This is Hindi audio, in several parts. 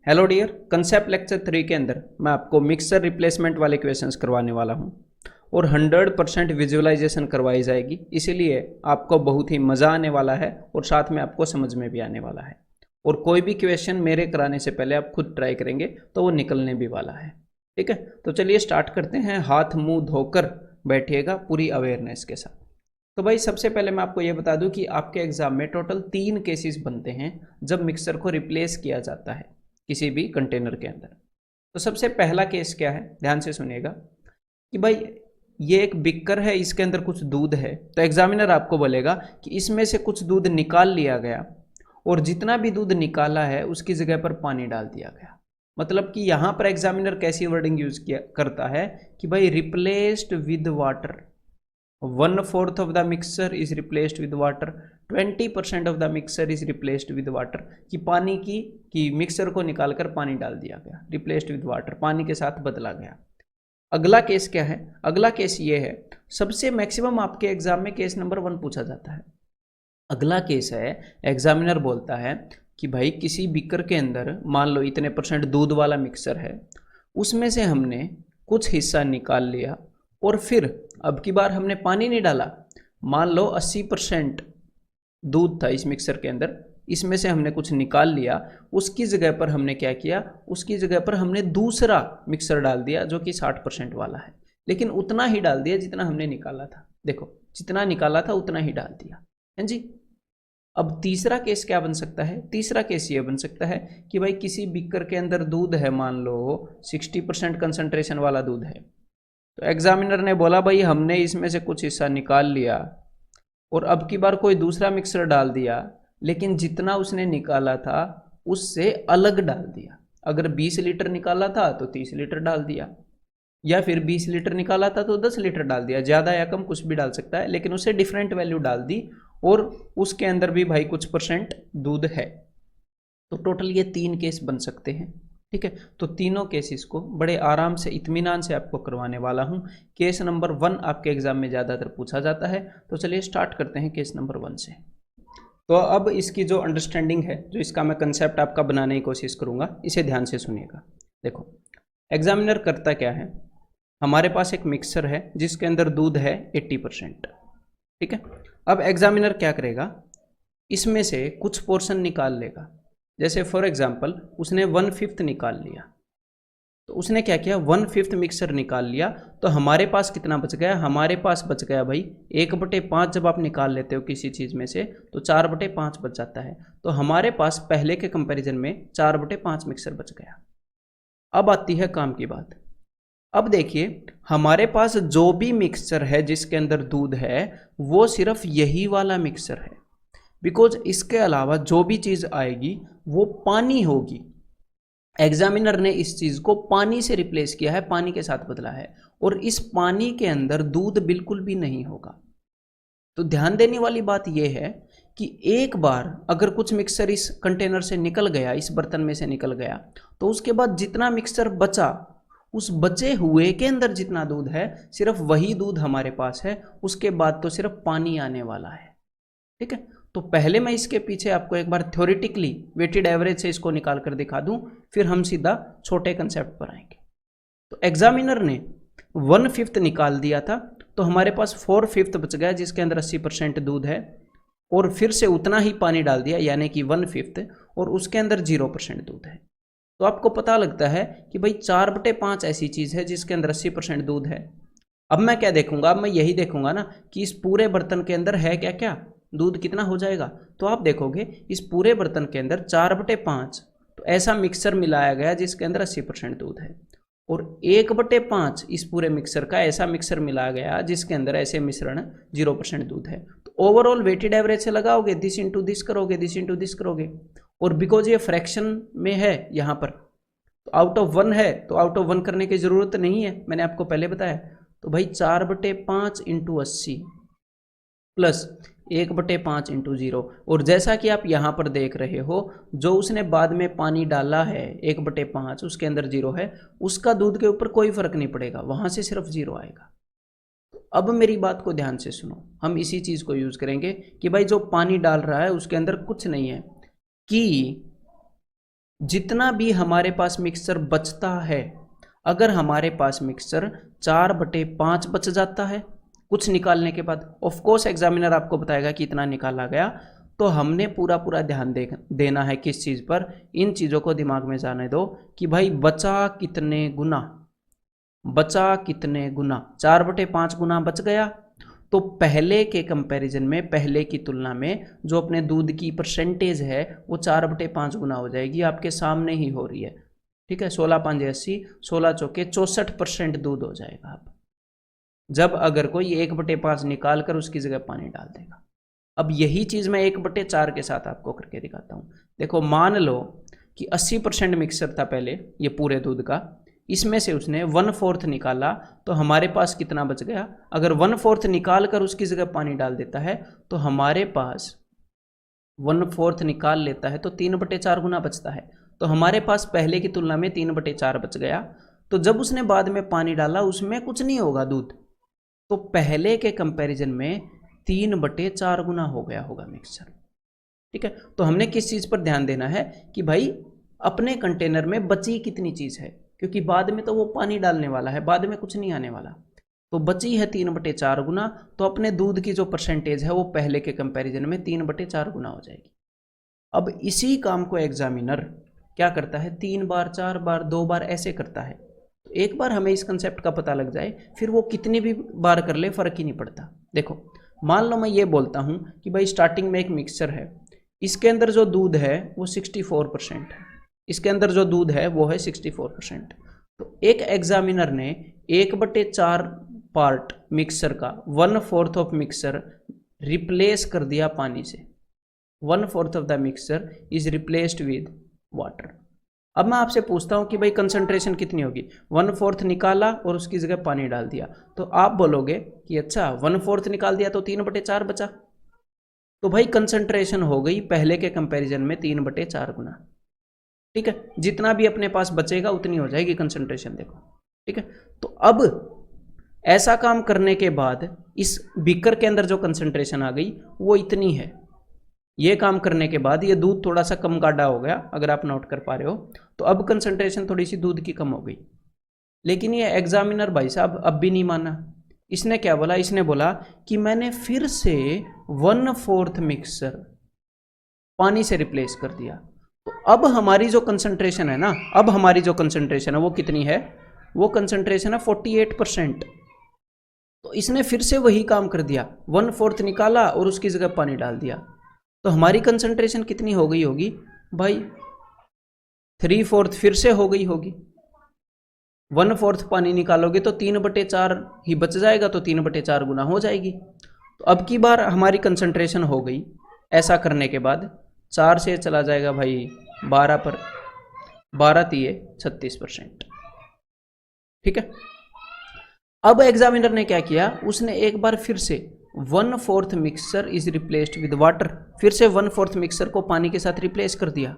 हेलो डियर, कंसेप्ट लेक्चर 3 के अंदर मैं आपको मिक्सर रिप्लेसमेंट वाले क्वेश्चंस करवाने वाला हूं और 100% विजुअलाइजेशन करवाई जाएगी। इसीलिए आपको बहुत ही मज़ा आने वाला है और साथ में आपको समझ में भी आने वाला है। और कोई भी क्वेश्चन मेरे कराने से पहले आप खुद ट्राई करेंगे तो वो निकलने भी वाला है। ठीक है, तो चलिए स्टार्ट करते हैं। हाथ मुंह धोकर बैठिएगा पूरी अवेयरनेस के साथ। तो भाई सबसे पहले मैं आपको ये बता दूं कि आपके एग्जाम में टोटल 3 केसेस बनते हैं जब मिक्सर को रिप्लेस किया जाता है किसी भी कंटेनर के अंदर। तो सबसे पहला केस क्या है, ध्यान से सुनिएगा कि भाई ये एक बिकर है, इसके अंदर कुछ दूध है। तो एग्जामिनर आपको बोलेगा कि इसमें से कुछ दूध निकाल लिया गया और जितना भी दूध निकाला है उसकी जगह पर पानी डाल दिया गया। मतलब कि यहां पर एग्जामिनर कैसी वर्डिंग यूज किया करता है कि भाई replaced with water, 1/4 of the mixture is replaced with water, 20% of the mixture is replaced with water। कि पानी की मिक्सर को निकालकर पानी डाल दिया गया, रिप्लेस्ड विद वाटर, पानी के साथ बदला गया। अगला केस क्या है? अगला केस ये है, सबसे मैक्सिमम आपके एग्जाम में केस नंबर 1 पूछा जाता है। अगला केस है, एग्जामिनर बोलता है कि भाई किसी बीकर के अंदर मान लो इतने % दूध वाला मिक्सर है, उसमें से हमने कुछ हिस्सा निकाल लिया और फिर अब की बार हमने पानी नहीं डाला। मान लो 80% दूध था इस मिक्सर के अंदर, इसमें से हमने कुछ निकाल लिया, उसकी जगह पर हमने क्या किया, उसकी जगह पर हमने दूसरा मिक्सर डाल दिया जो कि 60% वाला है, लेकिन उतना ही डाल दिया जितना हमने निकाला था। देखो, जितना निकाला था उतना ही डाल दिया है जी। अब तीसरा केस क्या बन सकता है? तीसरा केस ये बन सकता है कि भाई किसी बीकर के अंदर दूध है, मान लो 60% कंसंट्रेशन वाला दूध है। तो एग्जामिनर ने बोला भाई हमने इसमें से कुछ हिस्सा निकाल लिया और अब की बार कोई दूसरा मिक्सर डाल दिया, लेकिन जितना उसने निकाला था उससे अलग डाल दिया। अगर 20 लीटर निकाला था तो 30 लीटर डाल दिया, या फिर 20 लीटर निकाला था तो 10 लीटर डाल दिया। ज़्यादा या कम कुछ भी डाल सकता है, लेकिन उसे डिफरेंट वैल्यू डाल दी और उसके अंदर भी भाई कुछ % दूध है। तो टोटल ये 3 केस बन सकते हैं। ठीक है, तो तीनों केसेस को बड़े आराम से इत्मीनान से आपको करवाने वाला हूं। केस नंबर 1 आपके एग्जाम में ज़्यादातर पूछा जाता है। तो चलिए स्टार्ट करते हैं केस नंबर 1 से। तो अब इसकी जो अंडरस्टैंडिंग है, जो इसका मैं कंसेप्ट आपका बनाने की कोशिश करूंगा, इसे ध्यान से सुनिएगा। देखो, एग्जामिनर करता क्या है, हमारे पास एक मिक्सर है जिसके अंदर दूध है 80%। ठीक है, अब एग्जामिनर क्या करेगा, इसमें से कुछ पोर्शन निकाल लेगा। जैसे फॉर एग्जाम्पल उसने 1/5 निकाल लिया, तो उसने क्या किया, 1/5 मिक्सर निकाल लिया। तो हमारे पास कितना बच गया? हमारे पास बच गया भाई 1/5। जब आप निकाल लेते हो किसी चीज़ में से तो 4/5 बच जाता है। तो हमारे पास पहले के कंपैरिजन में 4/5 मिक्सर बच गया। अब आती है काम की बात। अब देखिए, हमारे पास जो भी मिक्सचर है जिसके अंदर दूध है वो सिर्फ यही वाला मिक्सर है, बिकॉज इसके अलावा जो भी चीज़ आएगी वो पानी होगी। एग्जामिनर ने इस चीज़ को पानी से रिप्लेस किया है, पानी के साथ बदला है, और इस पानी के अंदर दूध बिल्कुल भी नहीं होगा। तो ध्यान देने वाली बात यह है कि एक बार अगर कुछ मिक्सर इस कंटेनर से निकल गया, इस बर्तन में से निकल गया, तो उसके बाद जितना मिक्सर बचा, उस बचे हुए के अंदर जितना दूध है सिर्फ वही दूध हमारे पास है। उसके बाद तो सिर्फ पानी आने वाला है। ठीक है, तो पहले मैं इसके पीछे आपको एक बार थ्योरेटिकली वेटेड एवरेज से इसको निकाल कर दिखा दूं, फिर हम सीधा छोटे कंसेप्ट पर आएंगे। तो एग्जामिनर ने 1/5 निकाल दिया था, तो हमारे पास 4/5 बच गया जिसके अंदर 80% दूध है, और फिर से उतना ही पानी डाल दिया यानी कि 1/5, और उसके अंदर 0% दूध है। तो आपको पता लगता है कि भाई 4/5 ऐसी चीज़ है जिसके अंदर 80% दूध है। अब मैं क्या देखूंगा, अब मैं यही देखूंगा ना कि इस पूरे बर्तन के अंदर है क्या क्या दूध, कितना हो जाएगा। तो आप देखोगे इस पूरे बर्तन के अंदर 4/5 तो ऐसा मिक्सर मिलाया गया जिसके अंदर 80% दूध है, और 1/5 इस पूरे मिक्सर का ऐसा मिक्सर मिलाया गया जिसके अंदर ऐसे मिश्रण 0% दूध है। तो ओवरऑल वेटेड एवरेज से लगाओगे, दिस इंटू दिस करोगे, दिस इंटू दिस करोगे, और बिकॉज ये फ्रैक्शन में है यहाँ पर, तो आउट ऑफ 1 है तो आउट ऑफ 1 करने की जरूरत नहीं है, मैंने आपको पहले बताया। तो भाई 4/5 इंटू 80 प्लस 1/5 इंटू 0, और जैसा कि आप यहाँ पर देख रहे हो, जो उसने बाद में पानी डाला है 1/5 उसके अंदर 0 है, उसका दूध के ऊपर कोई फर्क नहीं पड़ेगा, वहां से सिर्फ 0 आएगा। अब मेरी बात को ध्यान से सुनो, हम इसी चीज को यूज करेंगे कि भाई जो पानी डाल रहा है उसके अंदर कुछ नहीं है, कि जितना भी हमारे पास मिक्सचर बचता है, अगर हमारे पास मिक्सचर 4/5 बच जाता है कुछ निकालने के बाद, ऑफ कोर्स एग्जामिनर आपको बताएगा कि इतना निकाला गया, तो हमने पूरा ध्यान देना है किस चीज़ पर, इन चीज़ों को दिमाग में जाने दो कि भाई बचा कितने गुना, बचा कितने गुना, 4/5 गुना बच गया, तो पहले के कंपैरिजन में, पहले की तुलना में जो अपने दूध की परसेंटेज है वो 4/5 गुना हो जाएगी, आपके सामने ही हो रही है। ठीक है, 16×5 80, 16 चौके 64% दूध हो जाएगा अब, जब अगर कोई 1/5 निकाल कर उसकी जगह पानी डाल देगा। अब यही चीज़ मैं 1/4 के साथ आपको करके दिखाता हूँ। देखो मान लो कि 80% मिक्सर था पहले ये पूरे दूध का, इसमें से उसने 1/4 निकाला, तो हमारे पास कितना बच गया, अगर 1/4 निकाल कर उसकी जगह पानी डाल देता है तो हमारे पास 1/4 निकाल लेता है तो 3/4 गुना बचता है, तो हमारे पास पहले की तुलना में 3/4 बच गया। तो जब उसने बाद में पानी डाला उसमें कुछ नहीं होगा दूध, तो पहले के कंपैरिजन में 3/4 गुना हो गया होगा मिक्सचर। ठीक है, तो हमने किस चीज़ पर ध्यान देना है कि भाई अपने कंटेनर में बची कितनी चीज़ है, क्योंकि बाद में तो वो पानी डालने वाला है, बाद में कुछ नहीं आने वाला, तो बची है 3/4 गुना, तो अपने दूध की जो परसेंटेज है वो पहले के कंपैरिजन में 3/4 गुना हो जाएगी। अब इसी काम को एग्जामिनर क्या करता है, 3 बार 4 बार 2 बार ऐसे करता है, तो एक बार हमें इस कंसेप्ट का पता लग जाए, फिर वो कितनी भी बार कर ले फर्क ही नहीं पड़ता। देखो मान लो मैं ये बोलता हूँ कि भाई स्टार्टिंग में एक मिक्सचर है, इसके अंदर जो दूध है वो 64% है, इसके अंदर जो दूध है वो है 64%, तो एक एग्जामिनर ने 1/4 पार्ट मिक्सर का 1/4 ऑफ मिक्सर रिप्लेस कर दिया पानी से, 1/4 of the mixer is replaced with water. अब मैं आपसे पूछता हूं कि भाई कंसंट्रेशन कितनी होगी, 1/4 निकाला और उसकी जगह पानी डाल दिया, तो आप बोलोगे कि अच्छा 1/4 निकाल दिया तो 3/4 बचा, तो भाई कंसंट्रेशन हो गई पहले के कंपैरिजन में 3/4 गुना। ठीक है, जितना भी अपने पास बचेगा उतनी हो जाएगी कंसंट्रेशन, देखो। ठीक है, तो अब ऐसा काम करने के बाद इस बीकर के अंदर जो कंसंट्रेशन आ गई वो इतनी है, ये काम करने के बाद ये दूध थोड़ा सा कम गाढ़ा हो गया, अगर आप नोट कर पा रहे हो, तो अब कंसंट्रेशन थोड़ी सी दूध की कम हो गई। लेकिन ये एग्जामिनर भाई साहब अब भी नहीं माना, इसने क्या बोला, इसने बोला कि मैंने फिर से 1/4 मिक्सर पानी से रिप्लेस कर दिया, तो अब हमारी जो कंसंट्रेशन है ना, अब हमारी जो कंसंट्रेशन है वो कितनी है, वो कंसंट्रेशन है 48%। तो इसने फिर से वही काम कर दिया, 1/4 निकाला और उसकी जगह पानी डाल दिया, तो हमारी कंसंट्रेशन कितनी हो गई होगी भाई, 3/4 फिर से हो गई होगी। 1/4 पानी निकालोगे तो 3/4 ही बच जाएगा, तो 3/4 गुना हो जाएगी। तो अब की बार हमारी कंसंट्रेशन हो गई, ऐसा करने के बाद 4 से चला जाएगा भाई 12 पर, 12×3 36%। ठीक है, अब एग्जामिनर ने क्या किया, उसने एक बार फिर से 1/4 mixer is replaced with water, फिर से 1/4 मिक्सर को पानी के साथ रिप्लेस कर दिया।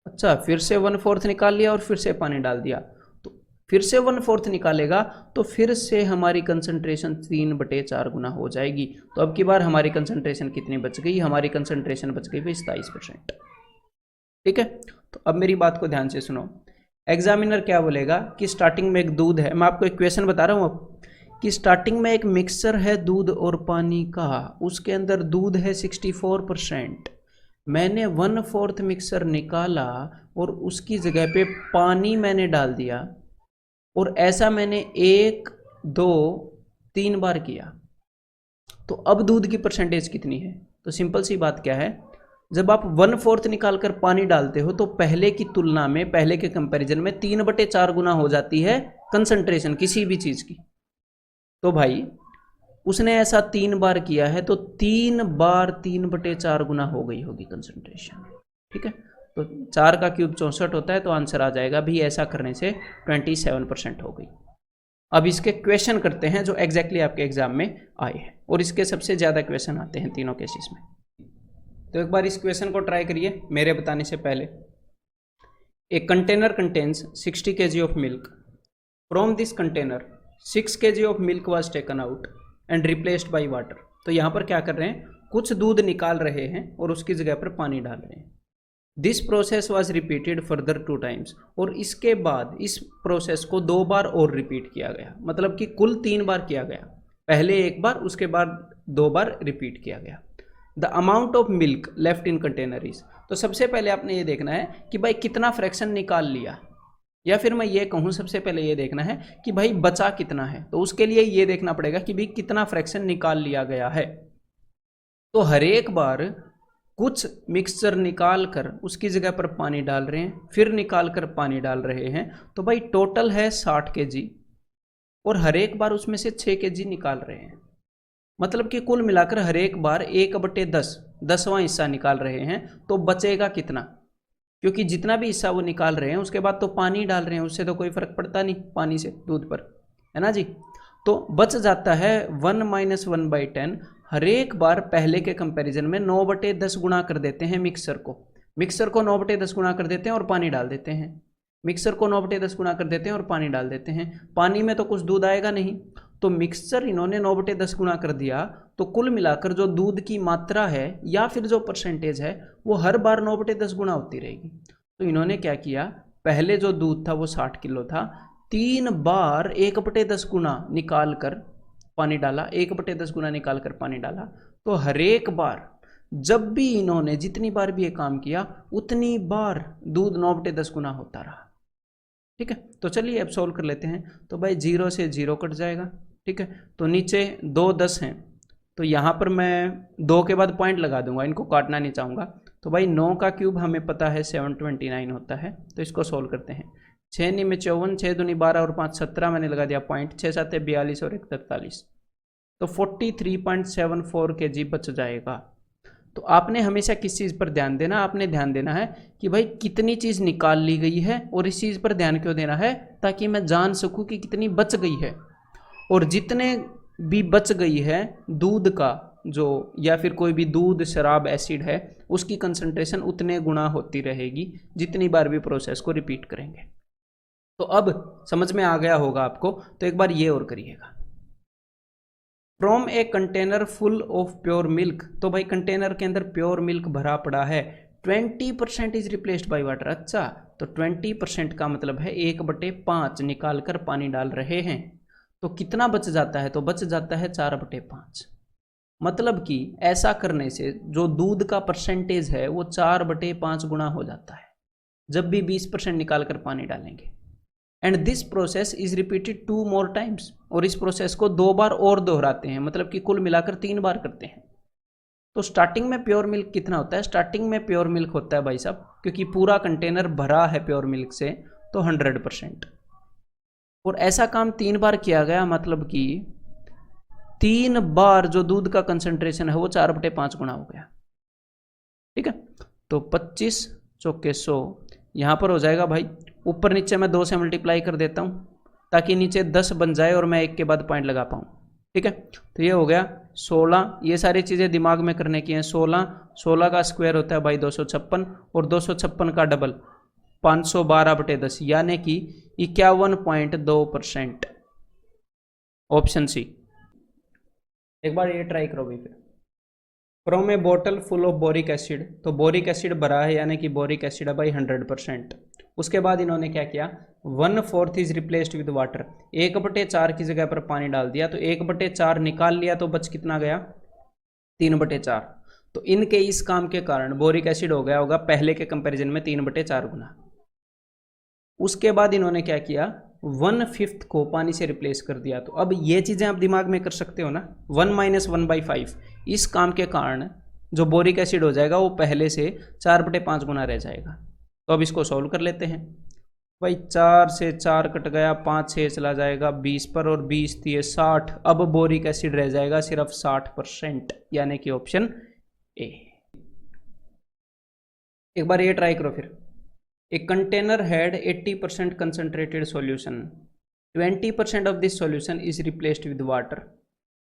अच्छा, फिर से 1/4 निकाल लिया और फिर से पानी डाल दिया, तो फिर से 1/4 निकालेगा तो फिर से हमारी कंसंट्रेशन 3/4 गुना हो जाएगी। तो अब की बार हमारी कंसंट्रेशन कितनी बच गई, हमारी कंसंट्रेशन बच गई भाई 27%। ठीक है, तो अब मेरी बात को ध्यान से सुनो, एग्जामिनर क्या बोलेगा कि स्टार्टिंग में एक दूध है, मैं आपको एक क्वेश्चन बता रहा हूँ अब, कि स्टार्टिंग में एक मिक्सर है दूध और पानी का, उसके अंदर दूध है 64%, मैंने 1/4 मिक्सर निकाला और उसकी जगह पे पानी मैंने डाल दिया, और ऐसा मैंने 1 2 3 बार किया, तो अब दूध की परसेंटेज कितनी है। तो सिंपल सी बात क्या है, जब आप 1/4 निकाल कर पानी डालते हो तो पहले की तुलना में, पहले के कंपैरिजन में 3/4 गुना हो जाती है कंसंट्रेशन किसी भी चीज़ की। तो भाई उसने ऐसा 3 बार किया है, तो 3 बार 3/4 गुना हो गई होगी कंसंट्रेशन। ठीक है, तो 4 का क्यूब 64 होता है, तो आंसर आ जाएगा भी ऐसा करने से 27% हो गई। अब इसके क्वेश्चन करते हैं जो एग्जैक्टली आपके एग्जाम में आए हैं, और इसके सबसे ज़्यादा क्वेश्चन आते हैं तीनों केसेस में। तो एक बार इस क्वेश्चन को ट्राई करिए मेरे बताने से पहले। A container contains 60 kg of milk, from this container 6 kg of milk was taken out and replaced by water. तो यहाँ पर क्या कर रहे हैं, कुछ दूध निकाल रहे हैं और उसकी जगह पर पानी डाल रहे हैं। This process was repeated further 2 times, और इसके बाद इस प्रोसेस को 2 बार और रिपीट किया गया, मतलब कि कुल 3 बार किया गया, पहले 1 बार, उसके बाद 2 बार रिपीट किया गया। The amount of milk left in container is, तो सबसे पहले आपने ये देखना है कि भाई कितना फ्रैक्शन निकाल लिया, या फिर मैं ये कहूँ सबसे पहले ये देखना है कि भाई बचा कितना है। तो उसके लिए ये देखना पड़ेगा कि भाई कितना फ्रैक्शन निकाल लिया गया है। तो हर एक बार कुछ मिक्सचर निकाल कर उसकी जगह पर पानी डाल रहे हैं, फिर निकाल कर पानी डाल रहे हैं, तो भाई टोटल है 60 kg, और हर एक बार उसमें से 6 kg निकाल रहे हैं, मतलब कि कुल मिलाकर हर एक बार 1/10 10वां हिस्सा निकाल रहे हैं। तो बचेगा कितना, क्योंकि जितना भी हिस्सा वो निकाल रहे हैं उसके बाद तो पानी डाल रहे हैं, उससे तो कोई फर्क पड़ता नहीं पानी से दूध पर, है ना जी। तो बच जाता है 1 - 1/10। हर एक बार पहले के कंपैरिजन में 9/10 गुणा कर देते हैं मिक्सर को 9/10 गुणा कर देते हैं और पानी डाल देते हैं, मिक्सर को 9/10 गुणा कर देते हैं और पानी डाल देते हैं। पानी में तो कुछ दूध आएगा नहीं, तो मिक्सचर इन्होंने 9/10 गुणा कर दिया, तो कुल मिलाकर जो दूध की मात्रा है या फिर जो परसेंटेज है वो हर बार 9/10 गुणा होती रहेगी। तो इन्होंने क्या किया, पहले जो दूध था वो 60 किलो था, 3 बार 1/10 गुणा निकाल कर पानी डाला, 1/10 गुणा निकाल कर पानी डाला। तो हर एक बार जब भी इन्होंने जितनी बार भी ये काम किया उतनी बार दूध 9/10 गुना होता रहा। ठीक है, तो चलिए अब सोल्व कर लेते हैं। तो भाई 0 से 0 कट जाएगा, ठीक है। तो नीचे 2 10 हैं, तो यहाँ पर मैं 2 के बाद पॉइंट लगा दूंगा, इनको काटना नहीं चाहूँगा। तो भाई 9 का क्यूब हमें पता है 729 होता है, तो इसको सोल्व करते हैं। 6 9 में 54, 6 दूनी 12 और 5 17, मैंने लगा दिया पॉइंट, 6 7 42 और 1 43, तो 43.74 kg बच जाएगा। तो आपने हमेशा किस चीज़ पर ध्यान देना, आपने ध्यान देना है कि भाई कितनी चीज़ निकाल ली गई है, और इस चीज़ पर ध्यान क्यों देना है, ताकि मैं जान सकूं कि कितनी बच गई है। और जितने भी बच गई है दूध का जो, या फिर कोई भी दूध शराब एसिड है, उसकी कंसंट्रेशन उतने गुना होती रहेगी जितनी बार भी प्रोसेस को रिपीट करेंगे। तो अब समझ में आ गया होगा आपको, तो एक बार ये और करिएगा। From a container full of pure milk, तो भाई कंटेनर के अंदर प्योर मिल्क भरा पड़ा है, 20% इज रिप्लेस्ड बाई वाटर। अच्छा, तो 20% का मतलब है 1/5 निकाल कर पानी डाल रहे हैं, तो कितना बच जाता है, तो बच जाता है 4/5। मतलब कि ऐसा करने से जो दूध का परसेंटेज है वो 4/5 गुना हो जाता है जब भी 20% निकाल कर पानी डालेंगे। And this process is repeated 2 more times, और इस प्रोसेस को 2 बार और दोहराते हैं, मतलब कि कुल मिलाकर 3 बार करते हैं। तो स्टार्टिंग में प्योर मिल्क कितना होता है, स्टार्टिंग में प्योर मिल्क होता है भाई साहब, क्योंकि पूरा कंटेनर भरा है प्योर मिल्क से, तो 100%। और ऐसा काम 3 बार किया गया, मतलब कि 3 बार जो दूध का कंसंट्रेशन है वो 4/5 गुना हो गया। ठीक है, तो 25 चौके 100, यहाँ पर हो जाएगा भाई, ऊपर नीचे मैं 2 से मल्टीप्लाई कर देता हूँ ताकि नीचे 10 बन जाए और मैं 1 के बाद पॉइंट लगा पाऊँ। ठीक है, तो ये हो गया 16, ये सारी चीज़ें दिमाग में करने की हैं। 16 का स्क्वायर होता है भाई 256, और 256 का डबल 512/10, यानी कि 51.2%, ऑप्शन सी। एक बार ये ट्राई करो भाई। फिर फ्रॉम ए बोतल फुल ऑफ बोरिक एसिड, तो बोरिक एसिड भरा है, यानी कि बोरिक एसिड है भाई 100%। उसके बाद इन्होंने क्या किया, 1/4 इज रिप्लेस्ड विद वाटर, 1/4 की जगह पर पानी डाल दिया, तो 1/4 निकाल लिया, तो बच कितना गया, 3/4। तो इनके इस काम के कारण बोरिक एसिड हो गया होगा पहले के कंपैरिजन में 3/4 गुना। उसके बाद इन्होंने क्या किया, 1/5 को पानी से रिप्लेस कर दिया। तो अब ये चीज़ें आप दिमाग में कर सकते हो ना, 1 - 1/5, इस काम के कारण जो बोरिक एसिड हो जाएगा वो पहले से 4/5 गुना रह जाएगा। तो अब इसको सॉल्व कर लेते हैं भाई। 4 से 4 कट गया, 5 6 चला जाएगा 20 पर, और 20 दिए 60। अब बोरिक एसिड रह जाएगा सिर्फ 60%, यानी कि ऑप्शन ए। एक बार ये ट्राई करो फिर। A container had 80% concentrated solution, 20% of this solution is replaced with water,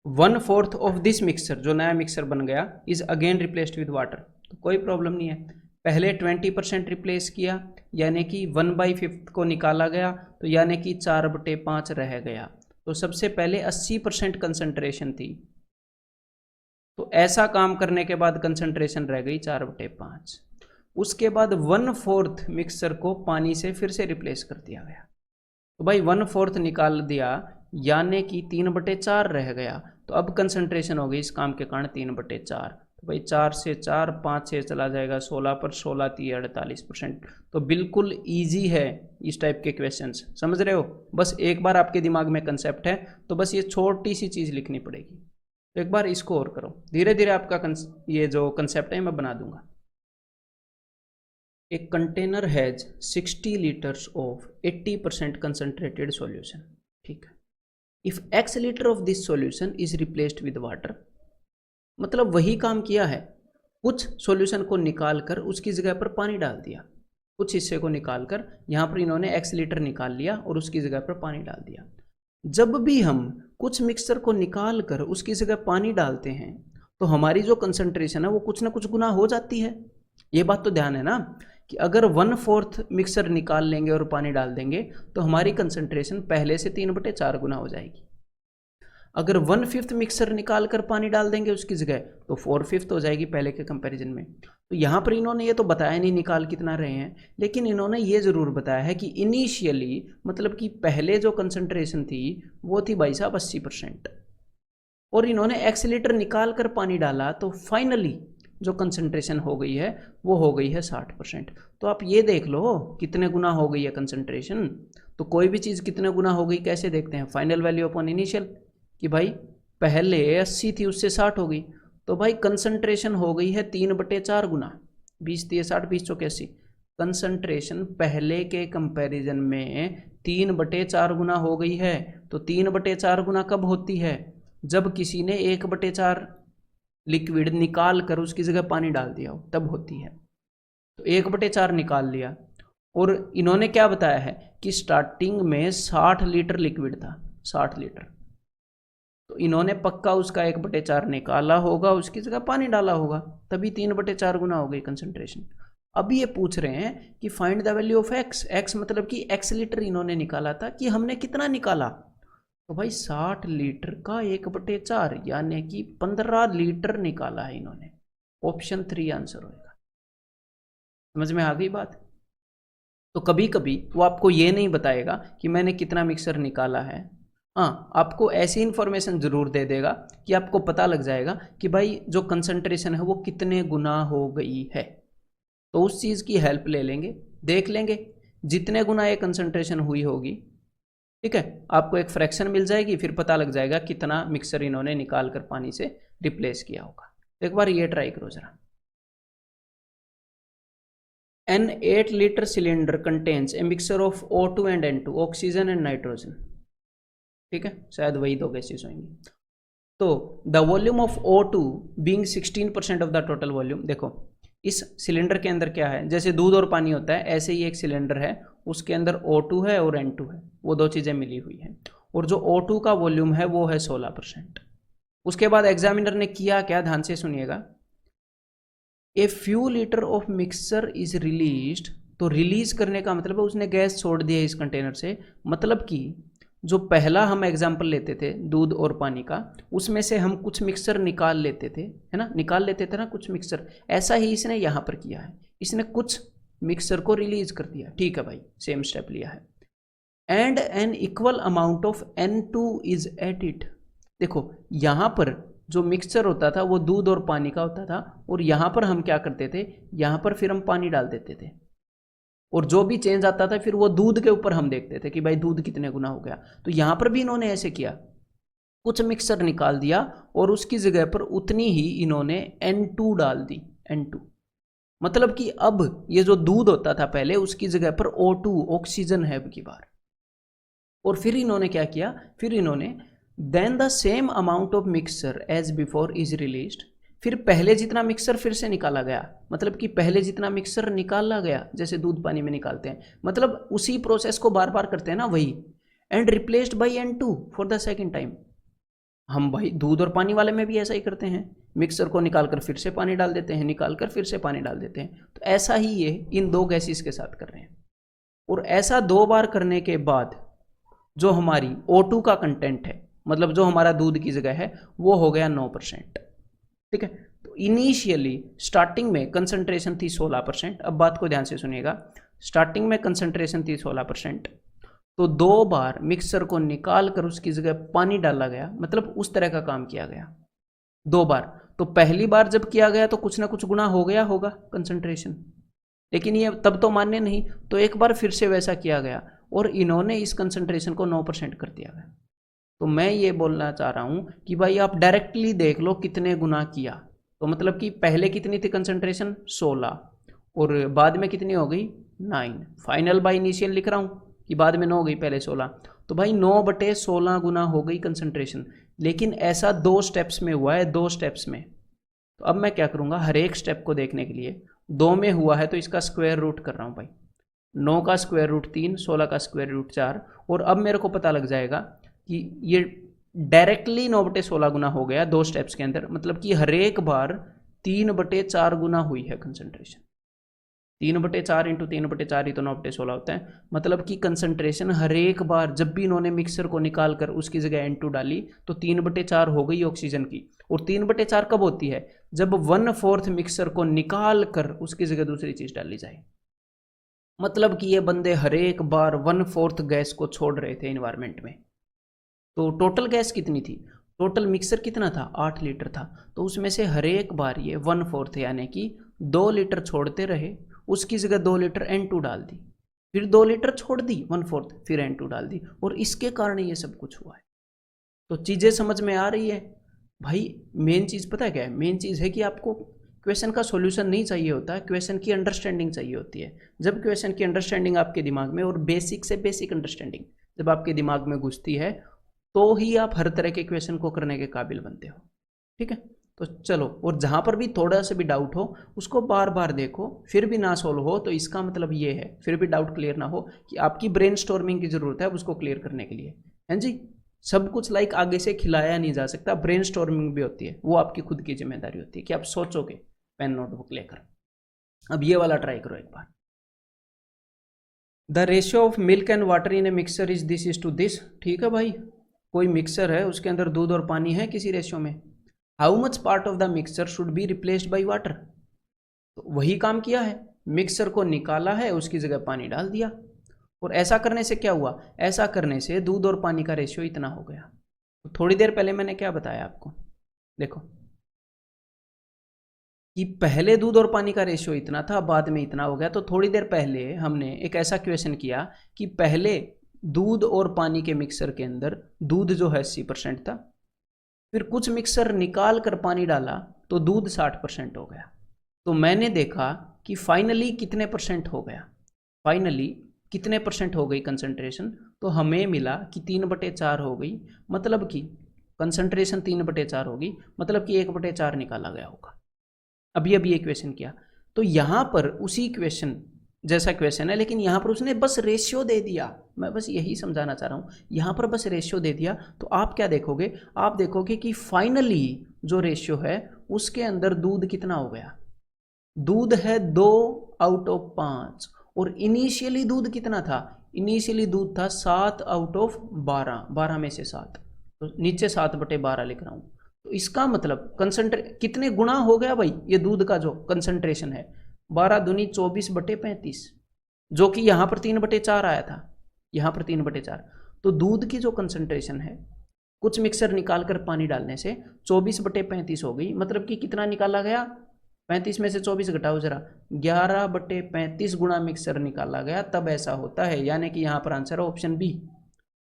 1/4 of this mixture, जो नया मिक्सचर बन गया, is again replaced with water. तो कोई प्रॉब्लम नहीं है, पहले 20% रिप्लेस किया, यानी कि 1/5 को निकाला गया, तो यानी कि 4/5 रह गया। तो सबसे पहले 80% कंसंट्रेशन थी, तो ऐसा काम करने के बाद कंसंट्रेशन रह गई 4/5। उसके बाद 1/4 मिक्सचर को पानी से फिर से रिप्लेस कर दिया गया। तो भाई 1/4 निकाल दिया, यानी कि 3/4 रह गया। तो अब कंसंट्रेशन हो गई इस काम के कारण 3/4। तो भाई 4 से 4, 5 से चला जाएगा 16 पर, 16 3 48%। तो बिल्कुल ईजी है इस टाइप के क्वेश्चंस, समझ रहे हो। बस एक बार आपके दिमाग में कंसेप्ट है तो बस ये छोटी सी चीज़ लिखनी पड़ेगी। तो एक बार इसको और करो, धीरे धीरे आपका ये जो कंसेप्ट है मैं बना दूंगा। A container has 60 liters of 80% concentrated solution, ठीक है। If X liter of this solution is replaced with water, मतलब वही काम किया है, कुछ सॉल्यूशन को निकाल कर उसकी जगह पर पानी डाल दिया, कुछ हिस्से को निकाल कर यहाँ पर इन्होंने X लीटर निकाल लिया और उसकी जगह पर पानी डाल दिया। जब भी हम कुछ मिक्सचर को निकाल कर उसकी जगह पानी डालते हैं तो हमारी जो कंसंट्रेशन है वो कुछ ना कुछ गुना हो जाती है। ये बात तो ध्यान है ना कि अगर 1/4 मिक्सर निकाल लेंगे और पानी डाल देंगे तो हमारी कंसंट्रेशन पहले से 3/4 गुना हो जाएगी। अगर 1/5 मिक्सर निकाल कर पानी डाल देंगे उसकी जगह तो 4/5 हो जाएगी पहले के कंपैरिजन में। तो यहाँ पर इन्होंने ये तो बताया नहीं निकाल कितना रहे हैं, लेकिन इन्होंने ये ज़रूर बताया है कि इनिशियली मतलब कि पहले जो कंसंट्रेशन थी वो थी भाई साहब 80%, और इन्होंने X लीटर निकाल कर पानी डाला तो फाइनली जो कंसंट्रेशन हो गई है वो हो गई है 60%। तो आप ये देख लो कितने गुना हो गई है कंसंट्रेशन। तो कोई भी चीज़ कितने गुना हो गई कैसे देखते हैं, फाइनल वैल्यू अपॉन इनिशियल, कि भाई पहले 80 थी उससे 60 हो गई, तो भाई कंसंट्रेशन हो गई है 3/4 गुना। 20 3 60, 20 चौके 80, कंसंट्रेशन पहले के कंपैरिजन में 3/4 गुना हो गई है। तो 3/4 गुना कब होती है, जब किसी ने 1/4 लिक्विड निकाल कर उसकी जगह पानी डाल दिया हो, तब होती है। तो 1/4 निकाल लिया, और इन्होंने क्या बताया है कि स्टार्टिंग में 60 लीटर लिक्विड था, 60 लीटर, तो इन्होंने पक्का उसका 1/4 निकाला होगा, उसकी जगह पानी डाला होगा, तभी 3/4 गुना हो गई कंसंट्रेशन। अब ये पूछ रहे हैं कि find the value of x, x मतलब कि X लीटर इन्होंने निकाला था, कि हमने कितना निकाला, तो भाई 60 लीटर का 1/4 यानी कि 15 लीटर निकाला है इन्होंने। ऑप्शन 3 आंसर होगा। समझ में आ गई बात। तो कभी कभी वो आपको ये नहीं बताएगा कि मैंने कितना मिक्सर निकाला है, हाँ आपको ऐसी इंफॉर्मेशन जरूर दे देगा कि आपको पता लग जाएगा कि भाई जो कंसंट्रेशन है वो कितने गुना हो गई है। तो उस चीज़ की हेल्प ले लेंगे, देख लेंगे जितने गुना ये कंसंट्रेशन हुई होगी, ठीक है, आपको एक फ्रैक्शन मिल जाएगी, फिर पता लग जाएगा कितना मिक्सर इन्होंने निकाल कर पानी से रिप्लेस किया होगा। एक बार ये ट्राई करो जरा। An 8 liter cylinder contains a mixture of O2 and N2, oxygen and nitrogen, ठीक है, शायद वही दो गैसेस होंगी। तो the volume of O2 being 16% of the total volume, देखो इस सिलेंडर के अंदर क्या है, जैसे दूध और पानी होता है ऐसे ही एक सिलेंडर है, उसके अंदर O2 है और N2 है, वो दो चीज़ें मिली हुई हैं, और जो O2 का वॉल्यूम है वो है 16%। उसके बाद एग्जामिनर ने किया क्या, ध्यान से सुनिएगा, a few litre of mixture is released, तो रिलीज करने का मतलब है उसने गैस छोड़ दिया इस कंटेनर से, मतलब कि जो पहला हम एग्जाम्पल लेते थे दूध और पानी का, उसमें से हम कुछ मिक्सचर निकाल लेते थे, है ना, निकाल लेते थे ना कुछ मिक्सचर, ऐसा ही इसने यहाँ पर किया है, इसने कुछ मिक्सचर को रिलीज कर दिया, ठीक है भाई, सेम स्टेप लिया है। And an equal amount of N2 is added, देखो यहाँ पर जो मिक्सचर होता था वो दूध और पानी का होता था, और यहाँ पर हम क्या करते थे, यहाँ पर फिर हम पानी डाल देते थे, और जो भी चेंज आता था फिर वो दूध के ऊपर हम देखते थे कि भाई दूध कितने गुना हो गया। तो यहाँ पर भी इन्होंने ऐसे किया, कुछ मिक्सर निकाल दिया और उसकी जगह पर उतनी ही इन्होंने N2 डाल दी, N2 मतलब कि अब ये जो दूध होता था पहले उसकी जगह पर O2 ऑक्सीजन है अब की बार। और फिर इन्होंने क्या किया, फिर इन्होंने then the same amount of mixer as before is released, फिर पहले जितना मिक्सर फिर से निकाला गया, मतलब कि पहले जितना मिक्सर निकाला गया जैसे दूध पानी में निकालते हैं, मतलब उसी प्रोसेस को बार बार करते हैं ना वही, and replaced by N2 for the second time. हम भाई दूध और पानी वाले में भी ऐसा ही करते हैं, मिक्सर को निकाल कर फिर से पानी डाल देते हैं, निकाल कर फिर से पानी डाल देते हैं, तो ऐसा ही ये इन दो गैसेस के साथ कर रहे हैं। और ऐसा 2 बार करने के बाद जो हमारी O2 का कंटेंट है, मतलब जो हमारा दूध की जगह है, वो हो गया 9%, ठीक है। तो इनिशियली स्टार्टिंग में कंसंट्रेशन थी 16%। अब बात को ध्यान से सुनिएगा, स्टार्टिंग में कंसंट्रेशन थी 16%, तो 2 बार मिक्सर को निकाल कर उसकी जगह पानी डाला गया, मतलब उस तरह का काम किया गया 2 बार। तो पहली बार जब किया गया तो कुछ ना कुछ गुना हो गया होगा कंसंट्रेशन, लेकिन ये तब तो मान्य नहीं, तो एक बार फिर से वैसा किया गया और इन्होंने इस कंसंट्रेशन को 9% कर दिया गया। तो मैं ये बोलना चाह रहा हूँ कि भाई आप डायरेक्टली देख लो कितने गुना किया। तो मतलब कि पहले कितनी थी कंसंट्रेशन 16 और बाद में कितनी हो गई 9। फाइनल बाय इनिशियल लिख रहा हूँ कि बाद में 9 हो गई, पहले 16। तो भाई 9/16 गुना हो गई कंसंट्रेशन, लेकिन ऐसा 2 स्टेप्स में हुआ है, 2 स्टेप्स में। तो अब मैं क्या करूँगा, हर एक स्टेप को देखने के लिए 2 में हुआ है तो इसका स्क्वायर रूट कर रहा हूँ भाई। 9 का स्क्वायर रूट 3, 16 का स्क्वायर रूट 4, और अब मेरे को पता लग जाएगा कि ये डायरेक्टली 9/16 गुना हो गया 2 स्टेप्स के अंदर, मतलब कि हर एक बार 3/4 गुना हुई है कंसंट्रेशन। 3/4 इंटू 3/4 ही तो 9/16 होता है, मतलब कि कंसंट्रेशन हर एक बार जब भी इन्होंने मिक्सर को निकाल कर उसकी जगह N2 डाली तो 3/4 हो गई ऑक्सीजन की। और 3/4 कब होती है, जब 1/4 मिक्सर को निकाल कर उसकी जगह दूसरी चीज डाली जाए। मतलब कि ये बंदे हर एक बार 1/4 गैस को छोड़ रहे थे इन्वायरमेंट में। तो टोटल गैस कितनी थी, टोटल मिक्सर कितना था 8 लीटर था, तो उसमें से हर एक बार ये 1/4 यानी कि 2 लीटर छोड़ते रहे, उसकी जगह 2 लीटर N2 डाल दी, फिर 2 लीटर छोड़ दी 1/4, फिर N2 डाल दी, और इसके कारण ये सब कुछ हुआ है। तो चीज़ें समझ में आ रही है भाई। मेन चीज़ पता है क्या है, मेन चीज़ है कि आपको क्वेश्चन का सॉल्यूशन नहीं चाहिए होता है, क्वेश्चन की अंडरस्टैंडिंग चाहिए होती है। जब क्वेश्चन की अंडरस्टैंडिंग आपके दिमाग में, और बेसिक से बेसिक अंडरस्टैंडिंग जब आपके दिमाग में घुसती है, तो ही आप हर तरह के क्वेश्चन को करने के काबिल बनते हो। ठीक है, तो चलो, और जहाँ पर भी थोड़ा सा भी डाउट हो उसको बार बार देखो, फिर भी ना सोल्व हो तो इसका मतलब ये है, फिर भी डाउट क्लियर ना हो, कि आपकी ब्रेन स्टॉर्मिंग की ज़रूरत है उसको क्लियर करने के लिए। हैं जी, सब कुछ लाइक आगे से खिलाया नहीं जा सकता, ब्रेन स्टॉर्मिंग भी होती है, वो आपकी खुद की जिम्मेदारी होती है कि आप सोचोगे पेन नोटबुक लेकर। अब ये वाला ट्राई करो एक बार। The ratio of milk and water in a mixer is this is to this. ठीक है भाई, कोई मिक्सर है उसके अंदर दूध और पानी है किसी रेशियो में। How much part of the mixer should be replaced by water. तो वही काम किया है, मिक्सर को निकाला है उसकी जगह पानी डाल दिया, और ऐसा करने से क्या हुआ, ऐसा करने से दूध और पानी का रेशियो इतना हो गया। तो थोड़ी देर पहले मैंने क्या बताया आपको, देखो कि पहले दूध और पानी का रेशियो इतना था, बाद में इतना हो गया। तो थोड़ी देर पहले हमने एक ऐसा क्वेश्चन किया कि पहले दूध और पानी के मिक्सर के अंदर दूध जो है 80% था, फिर कुछ मिक्सर निकाल कर पानी डाला तो दूध 60% हो गया। तो मैंने देखा कि फाइनली कितने परसेंट हो गया, फाइनली कितने परसेंट हो गई कंसंट्रेशन, तो हमें मिला कि 3/4 हो गई, मतलब कि कंसंट्रेशन 3/4 होगी, मतलब कि 1/4 निकाला गया होगा। अभी ये क्वेश्चन किया, तो यहाँ पर उसी क्वेश्चन जैसा क्वेश्चन है, लेकिन यहाँ पर उसने बस रेशियो दे दिया। मैं बस यही समझाना चाह रहा हूँ, यहाँ पर बस रेशियो दे दिया। तो आप क्या देखोगे, आप देखोगे कि फाइनली जो रेशियो है उसके अंदर दूध कितना हो गया, दूध है 2/5, और इनिशियली दूध कितना था, इनिशियली दूध था 7/12, 12 में से 7, तो नीचे 7/12 लिख रहा हूँ। तो इसका मतलब कितने गुना हो गया भाई, ये दूध का जो कंसंट्रेशन है 12 दूनी 24/35, जो कि यहाँ पर 3/4 आया था, यहाँ पर 3/4। तो दूध की जो कंसंट्रेशन है कुछ मिक्सर निकाल कर पानी डालने से 24/35 हो गई, मतलब कि कितना निकाला गया, 35 में से 24 घटाओ जरा, 11/35 गुना मिक्सर निकाला गया, तब ऐसा होता है। यानी कि यहाँ पर आंसर है ऑप्शन बी।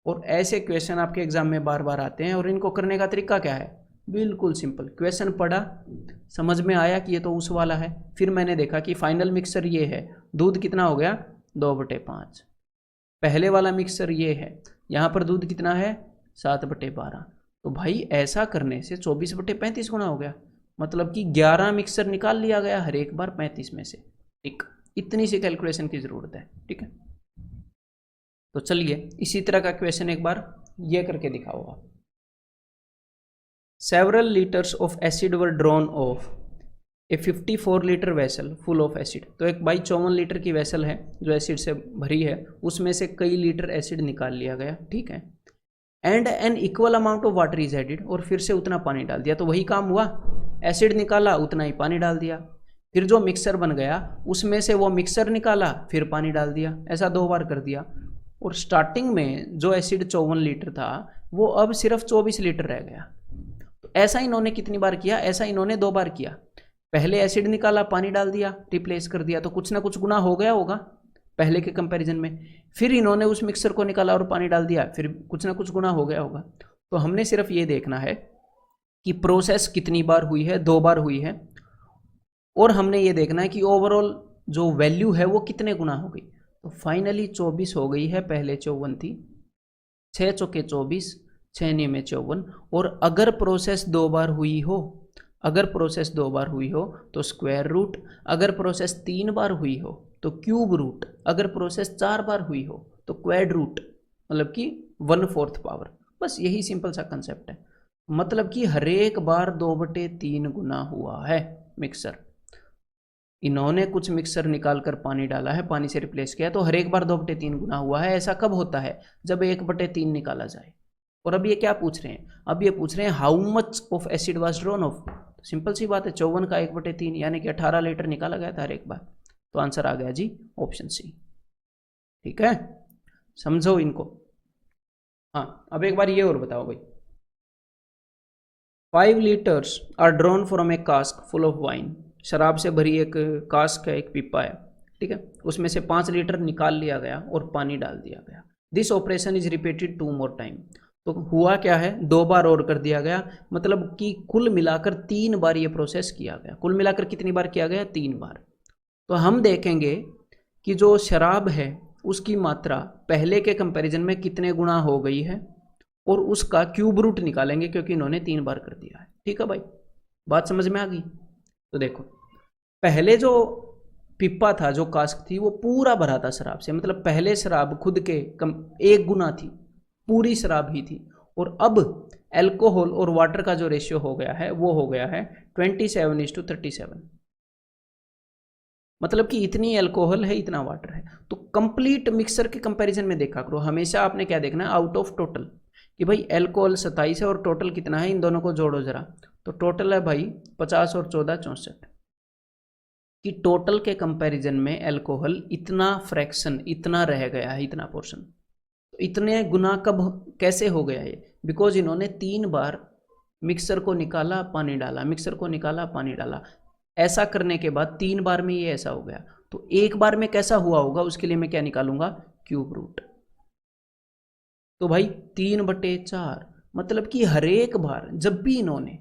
और ऐसे क्वेश्चन आपके एग्जाम में बार बार आते हैं, और इनको करने का तरीका क्या है, बिल्कुल सिंपल, क्वेश्चन पढ़ा, समझ में आया कि ये तो उस वाला है, फिर मैंने देखा कि फाइनल मिक्सर ये है, दूध कितना हो गया 2/5, पहले वाला मिक्सर ये है, यहाँ पर दूध कितना है 7/12, तो भाई ऐसा करने से 24/35 गुना हो गया, मतलब कि 11 मिक्सर निकाल लिया गया हर एक बार 35 में से। ठीक, इतनी सी कैलकुलेशन की ज़रूरत है। ठीक है, तो चलिए इसी तरह का क्वेश्चन एक बार ये करके दिखाओ आप। Several liters of acid were drawn off a 54 litre vessel full of acid. तो एक 54 लीटर की वेसल है जो एसिड से भरी है, उसमें से कई लीटर एसिड निकाल लिया गया। ठीक है, and an equal amount of water is added, और फिर से उतना पानी डाल दिया, तो वही काम हुआ, एसिड निकाला उतना ही पानी डाल दिया, फिर जो मिक्सर बन गया उसमें से वो मिक्सर निकाला फिर पानी डाल दिया, ऐसा 2 बार कर दिया। और स्टार्टिंग में जो एसिड 54 लीटर था वो अब सिर्फ 24 लीटर रह गया। तो ऐसा इन्होंने कितनी बार किया, ऐसा इन्होंने 2 बार किया। पहले एसिड निकाला पानी डाल दिया रिप्लेस कर दिया, तो कुछ ना कुछ गुना हो गया होगा पहले के कंपैरिजन में। फिर इन्होंने उस मिक्सर को निकाला और पानी डाल दिया, फिर कुछ ना कुछ गुना हो गया होगा। तो हमने सिर्फ ये देखना है कि प्रोसेस कितनी बार हुई है, 2 बार हुई है, और हमने ये देखना है कि ओवरऑल जो वैल्यू है वो कितने गुना हो गई। तो फाइनली 24 हो गई है, पहले 54 थी, 6 चौके 24, 6 नियम 54। और अगर प्रोसेस 2 बार हुई हो, अगर प्रोसेस 2 बार हुई हो तो स्क्वायर रूट, अगर प्रोसेस 3 बार हुई हो तो क्यूब रूट, अगर प्रोसेस 4 बार हुई हो तो क्वाड रूट, मतलब कि 1/4 पावर। बस यही सिंपल सा कंसेप्ट है। मतलब कि हर एक बार 2/3 गुना हुआ है मिक्सर। इन्होंने कुछ मिक्सर निकाल कर पानी डाला है, पानी से रिप्लेस किया, तो हर एक बार 2/3 गुना हुआ है। ऐसा कब होता है, जब 1/3 निकाला जाए। और अब ये क्या पूछ रहे हैं, अब ये पूछ रहे हैं how much of acid was drawn of. तो सिंपल सी बात है, 54 का 1/3 यानी कि 18 लीटर निकाला गया था हर एक बार। तो आंसर आ गया जी ऑप्शन सी। ठीक है, समझो इनको। हाँ, अब एक बार ये और बताओ भाई, 5 litres are drawn from a cask full of wine. शराब से भरी एक कास्क है, एक पीपा है, ठीक है, उसमें से 5 लीटर निकाल लिया गया और पानी डाल दिया गया। This operation is repeated 2 more time. तो हुआ क्या है, 2 बार और कर दिया गया, मतलब कि कुल मिलाकर 3 बार ये प्रोसेस किया गया। कुल मिलाकर कितनी बार किया गया, 3 बार। तो हम देखेंगे कि जो शराब है उसकी मात्रा पहले के कंपैरिजन में कितने गुना हो गई है, और उसका क्यूब रूट निकालेंगे क्योंकि इन्होंने 3 बार कर दिया है। ठीक है भाई, बात समझ में आ गई। तो देखो, पहले जो पिप्पा था, जो कास्क थी, वो पूरा भरा था शराब से, मतलब पहले शराब खुद के 1 गुना थी, पूरी शराब ही थी। और अब एल्कोहल और वाटर का जो रेशियो हो गया है वो हो गया है 27:37। मतलब कि इतनी एल्कोहल है, इतना वाटर है। तो कंप्लीट मिक्सर के कंपैरिजन में देखा करो, हमेशा आपने क्या देखना है, आउट ऑफ टोटल, कि भाई एल्कोहल 27 है और टोटल कितना है, इन दोनों को जोड़ो जरा। तो टोटल है भाई 50 और 14 64, कि टोटल के कंपैरिजन में एल्कोहल इतना फ्रैक्शन, इतना रह गया है, इतना पोर्शन। तो इतने गुना कब, कैसे हो गया ये, बिकॉज इन्होंने 3 बार मिक्सर को निकाला पानी डाला, मिक्सर को निकाला पानी डाला। ऐसा करने के बाद 3 बार में ये ऐसा हो गया। तो 1 बार में कैसा हुआ होगा, उसके लिए मैं क्या निकालूंगा, क्यूब रूट। तो भाई 3/4, मतलब कि हर एक बार जब भी इन्होंने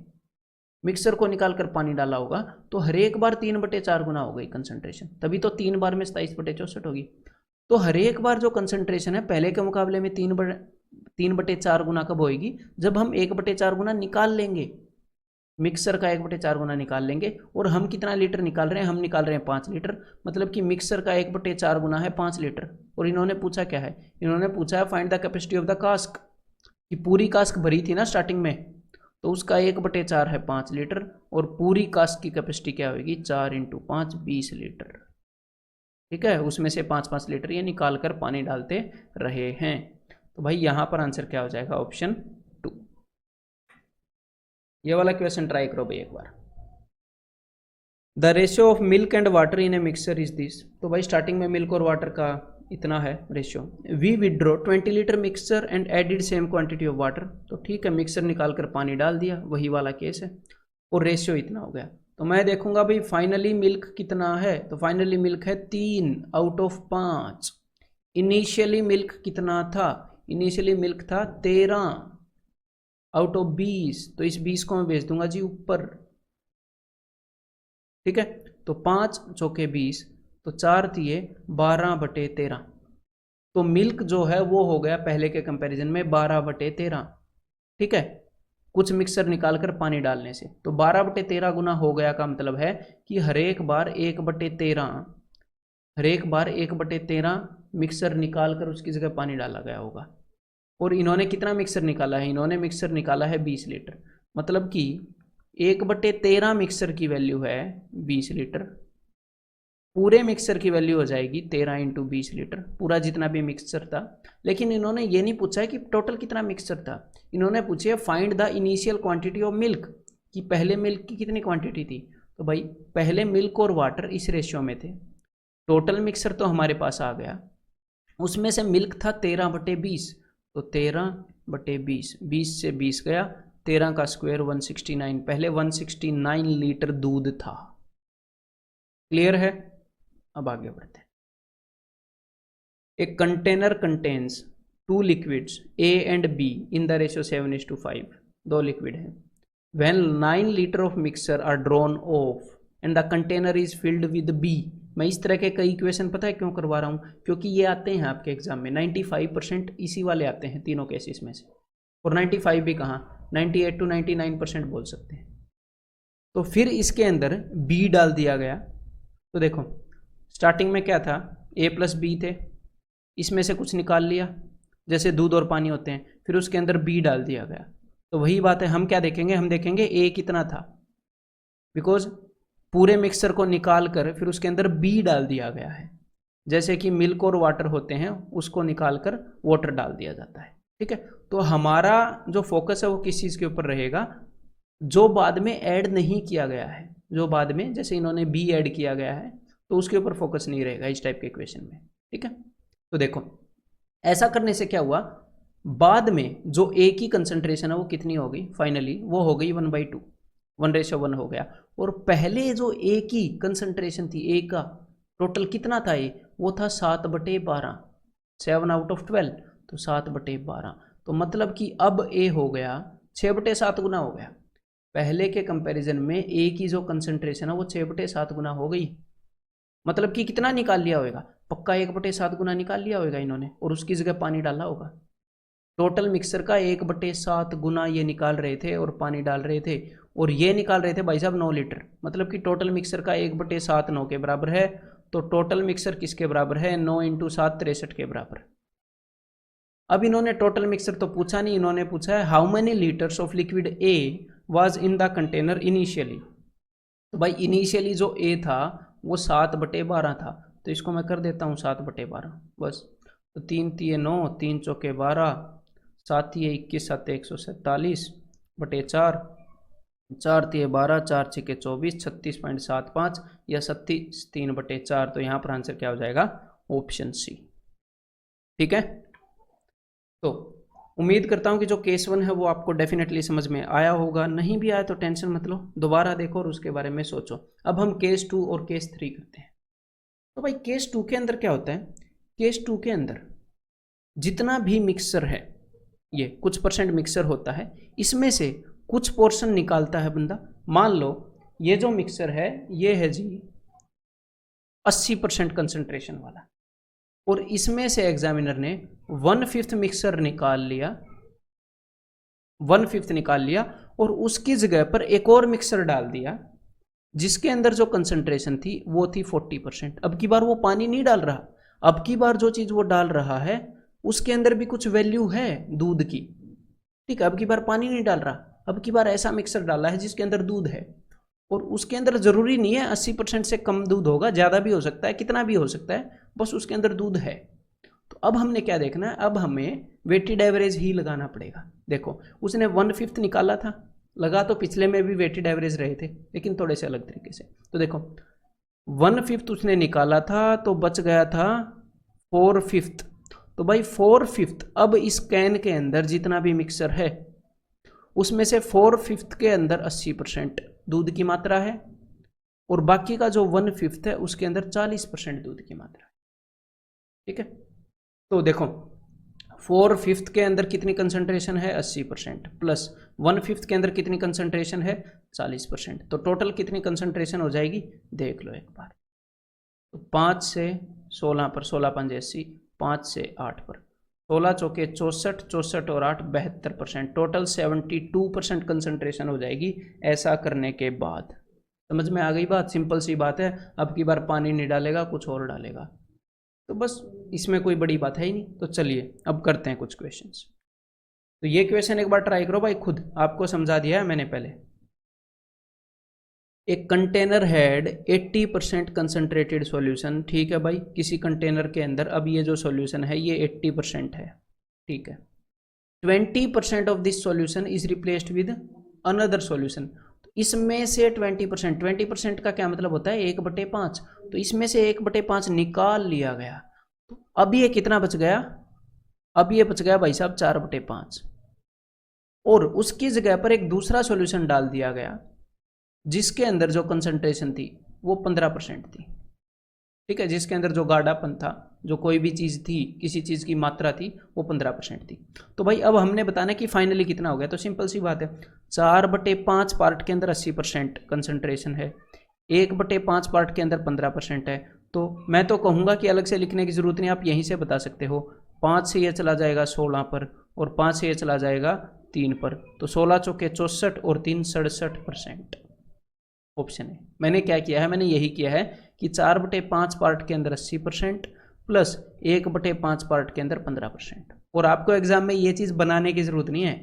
मिक्सर को निकाल कर पानी डाला होगा तो हर एक बार 3/4 गुना हो गई कंसंट्रेशन, तभी तो 3 बार में 27/64 होगी। तो हर एक बार जो कंसंट्रेशन है पहले के मुकाबले में 3/4 गुना कब होगी, जब हम 1/4 गुना निकाल लेंगे, मिक्सर का 1/4 गुना निकाल लेंगे। और हम कितना लीटर निकाल रहे हैं, हम निकाल रहे हैं 5 लीटर, मतलब कि मिक्सर का 1/4 गुना है 5 लीटर। और इन्होंने पूछा क्या है, इन्होंने पूछा है find the capacity of the cask, कि पूरी कास्क भरी थी ना स्टार्टिंग में, तो उसका 1/4 है 5 लीटर, और पूरी कास्क की कैपेसिटी क्या होगी, 4 × 5 20 लीटर। ठीक है, उसमें से 5-5 लीटर ये निकाल कर पानी डालते रहे हैं। तो भाई यहाँ पर आंसर क्या हो जाएगा, ऑप्शन 2। ये वाला क्वेश्चन ट्राई करो भाई एक बार। The ratio of milk and water in a mixture is this. तो भाई स्टार्टिंग में मिल्क और वाटर का इतना है ratio. We withdraw 20 litre mixture and added same quantity of water. तो ठीक है, मिक्सचर निकाल कर पानी डाल दिया, वही वाला केस है, और रेशियो इतना हो गया। तो मैं देखूंगा भाई फाइनली मिल्क कितना है, तो फाइनली मिल्क है 3/5। इनिशियली मिल्क कितना था, इनिशियली मिल्क था 13/20, तो इस 20 को मैं भेज दूंगा जी ऊपर। ठीक है, तो 5 चौके 20, तो 4 दिए 12/13। तो मिल्क जो है वो हो गया पहले के कंपैरिजन में 12/13। ठीक है, कुछ मिक्सर निकाल कर पानी डालने से, तो 12/13 गुना हो गया का मतलब है कि हर एक बार 1/13, हर एक बार 1/13 मिक्सर निकाल कर उसकी जगह पानी डाला गया होगा। और इन्होंने कितना मिक्सर निकाला है, इन्होंने मिक्सर निकाला है 20 लीटर, मतलब कि 1/13 मिक्सर की वैल्यू है 20 लीटर। पूरे मिक्सचर की वैल्यू हो जाएगी 13 इंटू 20 लीटर, पूरा जितना भी मिक्सचर था। लेकिन इन्होंने ये नहीं पूछा है कि टोटल कितना मिक्सचर था, इन्होंने पूछी है find the initial quantity of milk, कि पहले मिल्क की कितनी क्वांटिटी थी। तो भाई पहले मिल्क और वाटर इस रेशियो में थे, टोटल मिक्सचर तो हमारे पास आ गया, उसमें से मिल्क था 13/20, तो 13/20, 20 से 20 गया, 13 का स्क्वायर 169, पहले 169 लीटर दूध था। क्लियर है? अब आगे बढ़ते हैं। एक container contains 2 liquids A and B in the ratio 7:5, दो लिक्विड है। When 9 litre of mixture are drawn off and the container is filled with B। मैं इस तरह के कई इक्वेशन पता है क्यों करवा रहा हूँ, क्योंकि ये आते हैं आपके एग्जाम में 95% इसी वाले आते हैं तीनों केसेस में से, और 95 भी कहाँ, 98 to 99% बोल सकते हैं। तो फिर इसके अंदर B डाल दिया गया। तो देखो स्टार्टिंग में क्या था, A + B थे, इसमें से कुछ निकाल लिया जैसे दूध और पानी होते हैं, फिर उसके अंदर B डाल दिया गया। तो वही बात है, हम क्या देखेंगे, हम देखेंगे A कितना था, बिकॉज पूरे मिक्सचर को निकाल कर फिर उसके अंदर B डाल दिया गया है। जैसे कि मिल्क और वाटर होते हैं, उसको निकाल कर वाटर डाल दिया जाता है। ठीक है, तो हमारा जो फोकस है वो किस चीज़ के ऊपर रहेगा, जो बाद में ऐड नहीं किया गया है, जो बाद में जैसे इन्होंने B ऐड किया गया है तो उसके ऊपर फोकस नहीं रहेगा इस टाइप के इक्वेशन में। ठीक है, तो देखो ऐसा करने से क्या हुआ, बाद में जो A की कंसंट्रेशन है वो कितनी हो गई, फाइनली वो हो गई 1/2, 1:1 हो गया। और पहले जो A की कंसंट्रेशन थी, A का टोटल कितना था, A वो था 7/12, 7/12, तो 7/12, तो मतलब कि अब A हो गया 6/7 गुना हो गया। पहले के कंपैरिजन में A की जो कंसंट्रेशन है वो 6/7 गुना हो गई, मतलब कि कितना निकाल लिया होगा, पक्का 1/7 गुना निकाल लिया होगा इन्होंने, और उसकी जगह पानी डाला होगा। टोटल मिक्सर का 1/7 गुना ये निकाल रहे थे और पानी डाल रहे थे, और ये निकाल रहे थे भाई साहब 9 लीटर, मतलब कि टोटल मिक्सर का 1/7 9 के बराबर है। तो टोटल मिक्सर किसके बराबर है, 9 × 7 63 के बराबर। अब इन्होंने टोटल मिक्सर तो पूछा नहीं, इन्होंने पूछा है how many litres of liquid A was in the container initially. तो भाई इनिशियली जो ए था वो 7/12 था, तो इसको मैं कर देता हूँ 7/12 बस। तो 3 × 3 = 9, 3 × 4 = 12, 7 × 21, 7 × 147/4, 4 × 12, 4 × 6 = 24, 36.75 या 37/3/4। तो यहाँ पर आंसर क्या हो जाएगा, ऑप्शन सी। ठीक है, तो उम्मीद करता हूँ कि जो केस 1 है वो आपको डेफिनेटली समझ में आया होगा, नहीं भी आया तो टेंशन मत लो, दोबारा देखो और उसके बारे में सोचो। अब हम केस 2 और केस 3 करते हैं। तो भाई केस 2 के अंदर क्या होता है, केस 2 के अंदर जितना भी मिक्सर है, ये कुछ % मिक्सर होता है, इसमें से कुछ पोर्शन निकालता है बंदा। मान लो ये जो मिक्सर है ये है जी 80% कंसंट्रेशन वाला, और इसमें से एग्जामिनर ने 1/5 मिक्सर निकाल लिया, 1/5 निकाल लिया, और उसकी जगह पर एक और मिक्सर डाल दिया जिसके अंदर जो कंसंट्रेशन थी वो थी 40%। अब की बार वो पानी नहीं डाल रहा, अब की बार जो चीज वो डाल रहा है उसके अंदर भी कुछ वैल्यू है दूध की। ठीक है, अब की बार पानी नहीं डाल रहा, अब की बार ऐसा मिक्सर डाला है जिसके अंदर दूध है, और उसके अंदर जरूरी नहीं है 80% से कम दूध होगा, ज्यादा भी हो सकता है, कितना भी हो सकता है, बस उसके अंदर दूध है। तो अब हमने क्या देखना है, अब हमें वेटेड एवरेज ही लगाना पड़ेगा। देखो उसने 1/5 निकाला था, लगा तो पिछले में भी वेटेड एवरेज रहे थे लेकिन थोड़े से अलग तरीके से। तो देखो 1/5 उसने निकाला था तो बच गया था 4/5। तो भाई 4/5, अब इस कैन के अंदर जितना भी मिक्सर है उसमें से 4/5 के अंदर 80% दूध की मात्रा है, और बाकी का जो 1/5 है उसके अंदर 40% दूध की मात्रा है। ठीक है, तो देखो 4/5 के अंदर कितनी कंसंट्रेशन है, 80%, प्लस 1/5 के अंदर कितनी कंसंट्रेशन है, 40%, तो टोटल कितनी कंसंट्रेशन हो जाएगी, देख लो एक बार। तो 5 से 16 पर, 16 × 5 = 80, 5 से 8 पर, 16 × 4 = 64, 64 और 8 72%, टोटल 72% कंसंट्रेशन हो जाएगी ऐसा करने के बाद। समझ में आ गई बात, सिंपल सी बात है। अब की बार पानी नहीं डालेगा, कुछ और डालेगा, तो बस इसमें कोई बड़ी बात है ही नहीं। तो चलिए अब करते हैं कुछ क्वेश्चंस। तो ये क्वेश्चन एक बार ट्राई करो भाई खुद, आपको समझा दिया है मैंने पहले। एक कंटेनर हैड 80% कंसनट्रेटेड सॉल्यूशन, ठीक है भाई, किसी कंटेनर के अंदर अब ये जो सॉल्यूशन है ये 80% है, ठीक है। 20% of this solution is replaced with another solution. तो इसमें से 20% का क्या मतलब होता है 1/5, तो इसमें से 1/5 निकाल लिया गया। तो अब ये कितना बच गया, अब ये बच गया भाई साहब 4/5, और उसकी जगह पर एक दूसरा सॉल्यूशन डाल दिया गया जिसके अंदर जो कंसंट्रेशन थी वो 15% थी, ठीक है, जिसके अंदर जो गाढ़ापन था, जो कोई भी चीज़ थी, किसी चीज़ की मात्रा थी, वो 15% थी। तो भाई अब हमने बताना कि फाइनली कितना हो गया, तो सिंपल सी बात है, 4/5 पार्ट के अंदर 80% कंसंट्रेशन है, 1/5 पार्ट के अंदर 15% है। तो मैं तो कहूँगा कि अलग से लिखने की ज़रूरत नहीं, आप यहीं से बता सकते हो। 5 से ये चला जाएगा 16 पर, और 5 से ये चला जाएगा 3 पर, तो 16 चौके 64 और 3 67% ऑप्शन है। मैंने क्या किया है, मैंने यही किया है कि 4/5 पार्ट के अंदर 80% प्लस 1/5 पार्ट के अंदर 15%। और आपको एग्जाम में ये चीज़ बनाने की ज़रूरत नहीं है।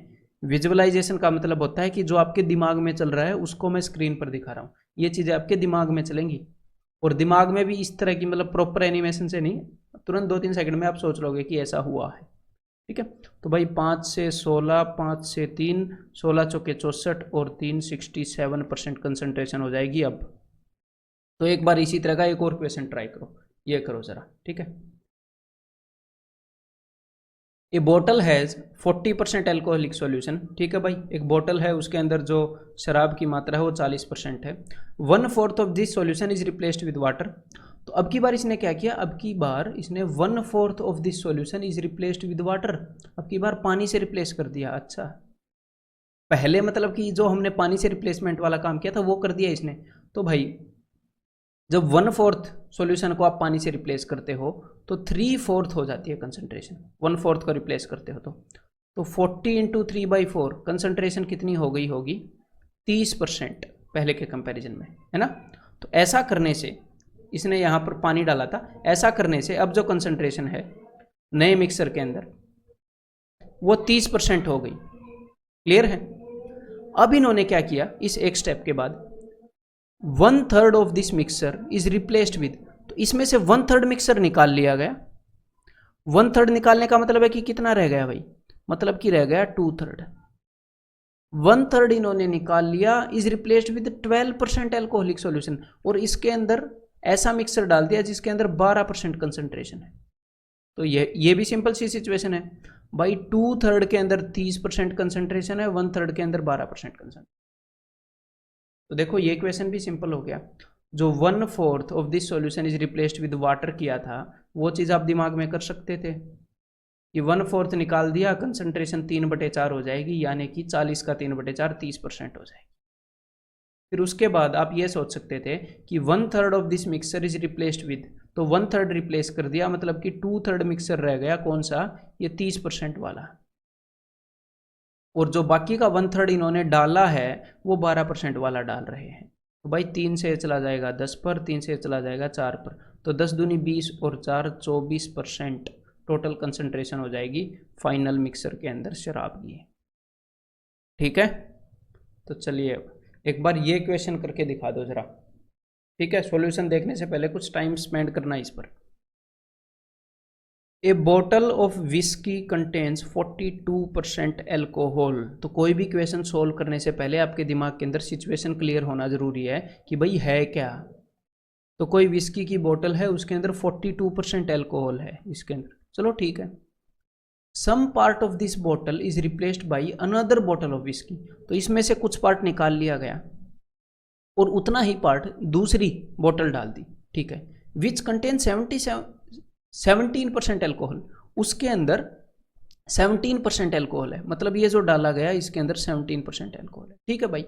विजुअलाइजेशन का मतलब होता है कि जो आपके दिमाग में चल रहा है उसको मैं स्क्रीन पर दिखा रहा हूँ, ये चीज़ें आपके दिमाग में चलेंगी, और दिमाग में भी इस तरह की, मतलब प्रॉपर एनिमेशन से नहीं, तुरंत 2-3 सेकंड में आप सोच लोगे कि ऐसा हुआ है, ठीक है। तो भाई 5 से 16, 5 से 3, 16 चौके 64 और 3 67% कंसंट्रेशन हो जाएगी अब। तो एक बार इसी तरह का एक और क्वेश्चन ट्राई करो, ये करो ज़रा, ठीक है। ए बोतल हैज़ 40% एल्कोहलिक सॉल्यूशन, ठीक है भाई, एक बोतल है, उसके अंदर जो शराब की मात्रा है वो 40% है। 1/4 of this solution is replaced with water. तो अब की बार इसने क्या किया, अब की बार इसने 1/4 of this solution is replaced with water, अब की बार पानी से रिप्लेस कर दिया। अच्छा, पहले मतलब कि जो हमने पानी से रिप्लेसमेंट वाला काम किया था वो कर दिया इसने। तो भाई जब 1/4 सॉल्यूशन को आप पानी से रिप्लेस करते हो तो 3/4 हो जाती है कंसंट्रेशन, 1/4 को रिप्लेस करते हो तो 40 × 3/4 कंसंट्रेशन कितनी हो गई होगी, 30% पहले के कंपैरिजन में, है ना। तो ऐसा करने से, इसने यहाँ पर पानी डाला था, ऐसा करने से अब जो कंसंट्रेशन है नए मिक्सर के अंदर वो 30% हो गई। क्लियर है। अब इन्होंने क्या किया, इस एक स्टेप के बाद 1/3 of this mixer is replaced with, तो इसमें से 1/3 मिक्सर निकाल लिया गया। 1/3 निकालने का मतलब है कि कितना रह गया भाई, मतलब कि रह गया 2/3। 1/3 इन्होंने निकाल लिया, is replaced with 12% alcoholic solution, और इसके अंदर ऐसा मिक्सर डाल दिया जिसके अंदर 12% कंसंट्रेशन है। तो ये भी सिंपल सी सिचुएशन है भाई, 2/3 के अंदर 30% कंसंट्रेशन है, 1/3 के अंदर 12% कंसंट्रेशन। तो देखो ये क्वेश्चन भी सिंपल हो गया। जो 1/4 of this solution is replaced with water किया था वो चीज़ आप दिमाग में कर सकते थे कि 1/4 निकाल दिया, कंसंट्रेशन 3/4 हो जाएगी, यानी कि 40 का 3/4 30% हो जाएगी। फिर उसके बाद आप ये सोच सकते थे कि 1/3 of this mixer is replaced with, तो 1/3 रिप्लेस कर दिया, मतलब कि 2/3 मिक्सर रह गया, कौन सा, ये 30% वाला, और जो बाकी का 1/3 इन्होंने डाला है वो 12% वाला डाल रहे हैं। तो भाई 3 से चला जाएगा 10 पर, 3 से चला जाएगा 4 पर, तो 10 दूनी 20 और 4 24% टोटल कंसंट्रेशन हो जाएगी फाइनल मिक्सर के अंदर शराब की। ठीक है, तो चलिए एक बार ये क्वेश्चन करके दिखा दो जरा। ठीक है, सॉल्यूशन देखने से पहले कुछ टाइम स्पेंड करना इस पर। A bottle of whisky contains 42% alcohol. तो कोई भी क्वेश्चन सोल्व करने से पहले आपके दिमाग के अंदर सिचुएशन क्लियर होना जरूरी है कि भाई है क्या। तो कोई विस्की की बोतल है, उसके अंदर 42% एल्कोहल है इसके अंदर, चलो ठीक है। Some part of this bottle is replaced by another bottle of whisky. तो इसमें से कुछ पार्ट निकाल लिया गया और उतना ही पार्ट दूसरी बोतल डाल दी, ठीक है, विच कंटेन 17% एल्कोहल। उसके अंदर 17% एल्कोहल है, मतलब ये जो डाला गया इसके अंदर 17% एल्कोहल है, ठीक है भाई।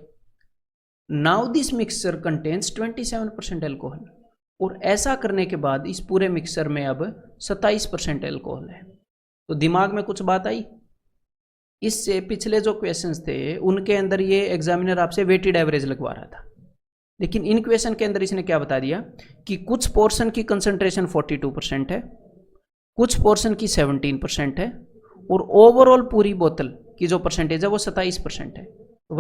Now this mixture contains 27% alcohol, और ऐसा करने के बाद इस पूरे मिक्सचर में अब 27% एल्कोहल है। तो दिमाग में कुछ बात आई। इससे पिछले जो क्वेश्चंस थे उनके अंदर ये एग्जामिनर आपसे वेटेड एवरेज लगवा रहा था, लेकिन इन क्वेश्चन के अंदर इसने क्या बता दिया कि कुछ पोर्शन की कंसंट्रेशन 42% है, कुछ पोर्शन की 17% है, और ओवरऑल पूरी बोतल की जो परसेंटेज है वो 27% है। तो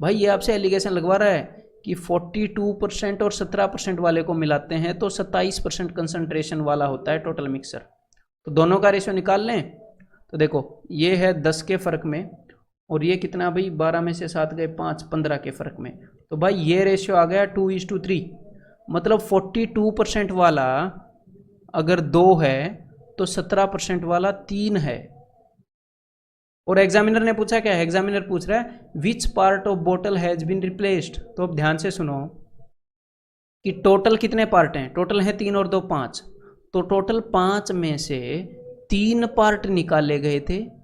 भाई ये आपसे एलिगेशन लगवा रहा है कि 42% और 17% वाले को मिलाते हैं तो 27% कंसंट्रेशन वाला होता है टोटल मिक्सर। तो दोनों का रेशियो निकाल लें। तो देखो ये है 10 के फ़र्क में और ये कितना भाई 12 में से 7 गए 5, 15 के फ़र्क में। तो भाई ये रेशियो आ गया 2:3। मतलब 42% वाला अगर 2 है तो 17% वाला 3 है। और एग्जामिनर ने पूछा क्या है, एग्जामिनर पूछ रहा है विच पार्ट ऑफ बोतल हैज बीन रिप्लेस्ड। तो अब ध्यान से सुनो कि टोटल कितने पार्ट हैं, टोटल है 3 और 2 5। तो टोटल 5 में से 3 पार्ट निकाले गए थे,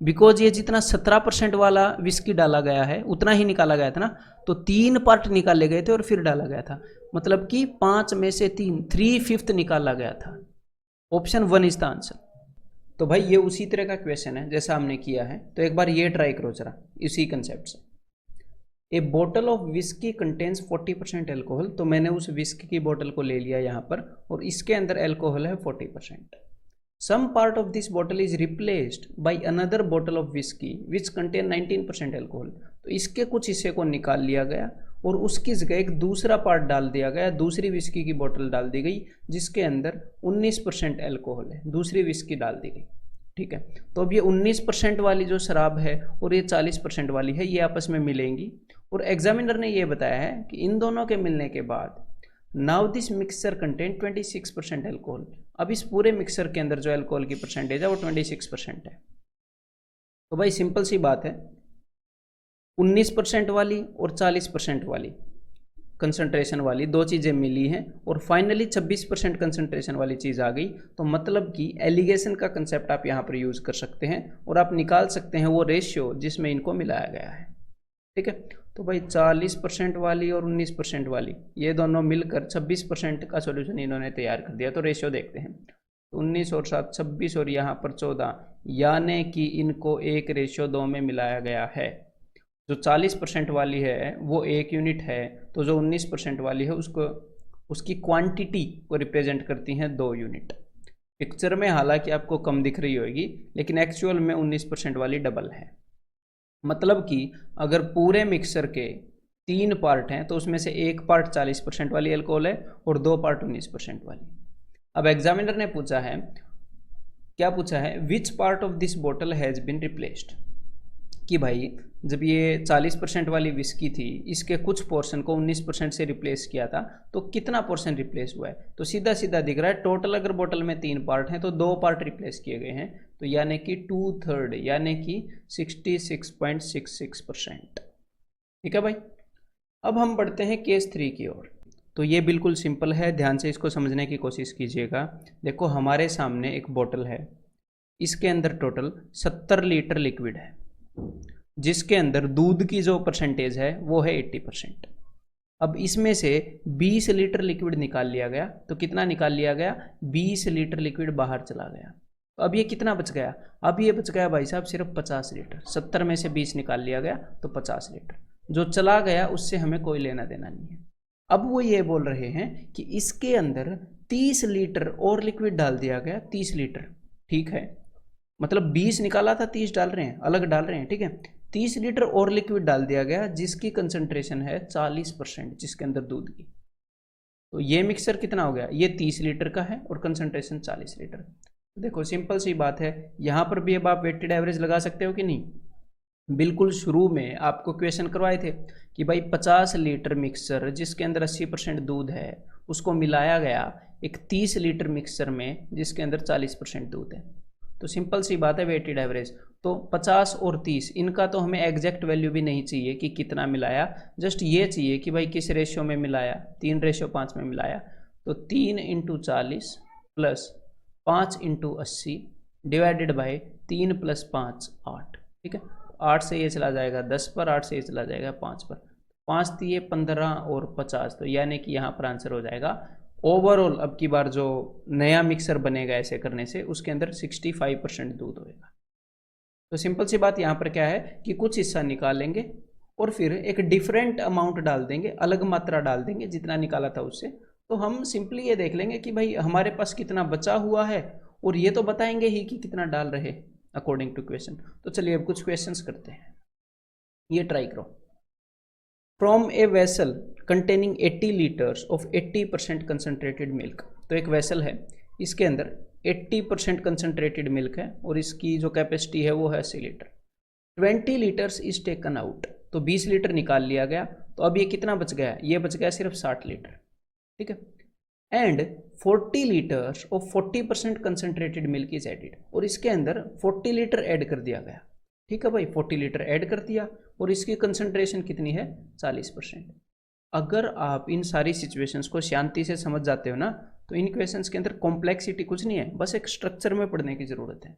बिकॉज ये जितना 17% वाला विस्की डाला गया है उतना ही निकाला गया था ना, तो 3 पार्ट निकाले गए थे और फिर डाला गया था। मतलब कि 5 में से 3/5 निकाला गया था। Option 1 is the answer. तो भाई ये उसी तरह का क्वेश्चन है जैसा हमने किया है, तो एक बार ये ट्राई करो जरा इसी कंसेप्ट से। ए बोतल ऑफ विस्की कंटेन्स 40% एल्कोहल। तो मैंने उस विस्की की बोतल को ले लिया यहाँ पर और इसके अंदर एल्कोहल है 40%। सम पार्ट ऑफ दिस बोतल इज रिप्लेस्ड बाई अनदर बोतल of whisky which contain 19% alcohol. तो इसके कुछ हिस्से को निकाल लिया गया और उसकी जगह एक दूसरा पार्ट डाल दिया गया, दूसरी विस्की की बोतल डाल दी गई जिसके अंदर 19% एल्कोहल है, दूसरी विस्की डाल दी गई। ठीक है, तो अब ये 19% वाली जो शराब है और ये 40% वाली है ये आपस में मिलेंगी और एग्जामिनर ने ये बताया है कि इन दोनों के मिलने के बाद now this mixture contain 26% alcohol. अब इस पूरे मिक्सचर के अंदर जो एल्कोहल की परसेंटेज है वो 26% है। तो भाई सिंपल सी बात है, 19% वाली और 40% वाली कंसंट्रेशन वाली दो चीज़ें मिली हैं और फाइनली 26% कंसंट्रेशन वाली चीज़ आ गई। तो मतलब कि एलिगेशन का कंसेप्ट आप यहाँ पर यूज़ कर सकते हैं और आप निकाल सकते हैं वो रेशियो जिसमें इनको मिलाया गया है। ठीक है, तो भाई 40% वाली और 19% वाली ये दोनों मिलकर 26% का सॉल्यूशन इन्होंने तैयार कर दिया। तो रेशियो देखते हैं, 19 और 7 26 और यहाँ पर 14, यानी कि इनको 1:2 में मिलाया गया है। जो 40% वाली है वो 1 यूनिट है, तो जो 19% वाली है उसको उसकी क्वांटिटी को रिप्रेजेंट करती हैं 2 यूनिट। पिक्चर में हालांकि आपको कम दिख रही होगी लेकिन एक्चुअल में 19% वाली डबल है। मतलब कि अगर पूरे मिक्सर के 3 पार्ट हैं तो उसमें से एक पार्ट 40% वाली एल्कोहल है और 2 पार्ट 19% वाली। अब एग्जामिनर ने पूछा है, क्या पूछा है, विच पार्ट ऑफ दिस बोतल हैज़ बीन रिप्लेस्ड। कि भाई जब ये 40% वाली विस्की थी इसके कुछ पोर्शन को 19% से रिप्लेस किया था तो कितना पोर्शन रिप्लेस हुआ है। तो सीधा सीधा दिख रहा है टोटल अगर बोतल में 3 पार्ट हैं तो 2 पार्ट रिप्लेस किए गए हैं, तो यानी कि 2/3 यानी कि 66.66%। ठीक है भाई, अब हम बढ़ते हैं केस 3 की ओर। तो ये बिल्कुल सिंपल है, ध्यान से इसको समझने की कोशिश कीजिएगा। देखो हमारे सामने एक बोतल है, इसके अंदर टोटल 70 लीटर लिक्विड है जिसके अंदर दूध की जो परसेंटेज है वो है 80%। अब इसमें से 20 लीटर लिक्विड निकाल लिया गया, तो कितना निकाल लिया गया, 20 लीटर लिक्विड बाहर चला गया। तो अब ये कितना बच गया, अब ये बच गया भाई साहब सिर्फ 50 लीटर। 70 में से 20 निकाल लिया गया तो 50 लीटर जो चला गया उससे हमें कोई लेना देना नहीं है। अब वो ये बोल रहे हैं कि इसके अंदर 30 लीटर और लिक्विड डाल दिया गया, 30 लीटर। ठीक है, मतलब 20 निकाला था 30 डाल रहे हैं, अलग डाल रहे हैं। ठीक है, 30 लीटर और लिक्विड डाल दिया गया जिसकी कंसंट्रेशन है 40% जिसके अंदर दूध की। तो ये मिक्सर कितना हो गया, ये 30 लीटर का है और कंसंट्रेशन 40 लीटर। देखो सिंपल सी बात है, यहाँ पर भी अब आप वेटेड एवरेज लगा सकते हो कि नहीं। बिल्कुल शुरू में आपको क्वेश्चन करवाए थे कि भाई 50 लीटर मिक्सर जिसके अंदर 80% दूध है उसको मिलाया गया एक 30 लीटर मिक्सर में जिसके अंदर 40% दूध है। तो सिंपल सी बात है वेटेड एवरेज। तो 50 और 30 इनका तो हमें एग्जैक्ट वैल्यू भी नहीं चाहिए कि कितना मिलाया, जस्ट ये चाहिए कि भाई किस रेशियो में मिलाया, 3:5 में मिलाया। तो 3 × 40 प्लस 5 × 80 डिवाइडेड बाई 3 + 5 8। ठीक है, 8 से ये चला जाएगा 10 पर, 8 से ये चला जाएगा 5 पर, 5 दिए 15 और 50। तो यानी कि यहाँ पर आंसर हो जाएगा ओवरऑल अब की बार जो नया मिक्सर बनेगा ऐसे करने से उसके अंदर 65% दूध होगा। तो सिंपल सी बात यहाँ पर क्या है कि कुछ हिस्सा निकालेंगे और फिर एक डिफरेंट अमाउंट डाल देंगे, अलग मात्रा डाल देंगे जितना निकाला था उससे। तो हम सिंपली ये देख लेंगे कि भाई हमारे पास कितना बचा हुआ है और ये तो बताएंगे ही कि कितना डाल रहे अकॉर्डिंग टू क्वेश्चन। तो चलिए अब कुछ क्वेश्चंस करते हैं, ये ट्राई करो। From a vessel containing 80 liters of 80% concentrated milk। तो एक वेसल है, इसके अंदर 80% कंसनट्रेटेड मिल्क है और इसकी जो कैपेसिटी है वो है 80 litre. 20 litres is taken out, तो 20 लीटर निकाल लिया गया, तो अब ये कितना बच गया? ये बच गया सिर्फ 60 लीटर, ठीक है। And 40 litres of 40% concentrated milk is added, और इसके अंदर 40 लीटर ऐड कर दिया गया, ठीक है भाई। 40 लीटर ऐड कर दिया और इसकी कंसनट्रेशन कितनी है? 40%। अगर आप इन सारी सिचुएशंस को शांति से समझ जाते हो ना, तो इन क्वेश्चंस के अंदर कॉम्प्लेक्सिटी कुछ नहीं है, बस एक स्ट्रक्चर में पढ़ने की जरूरत है।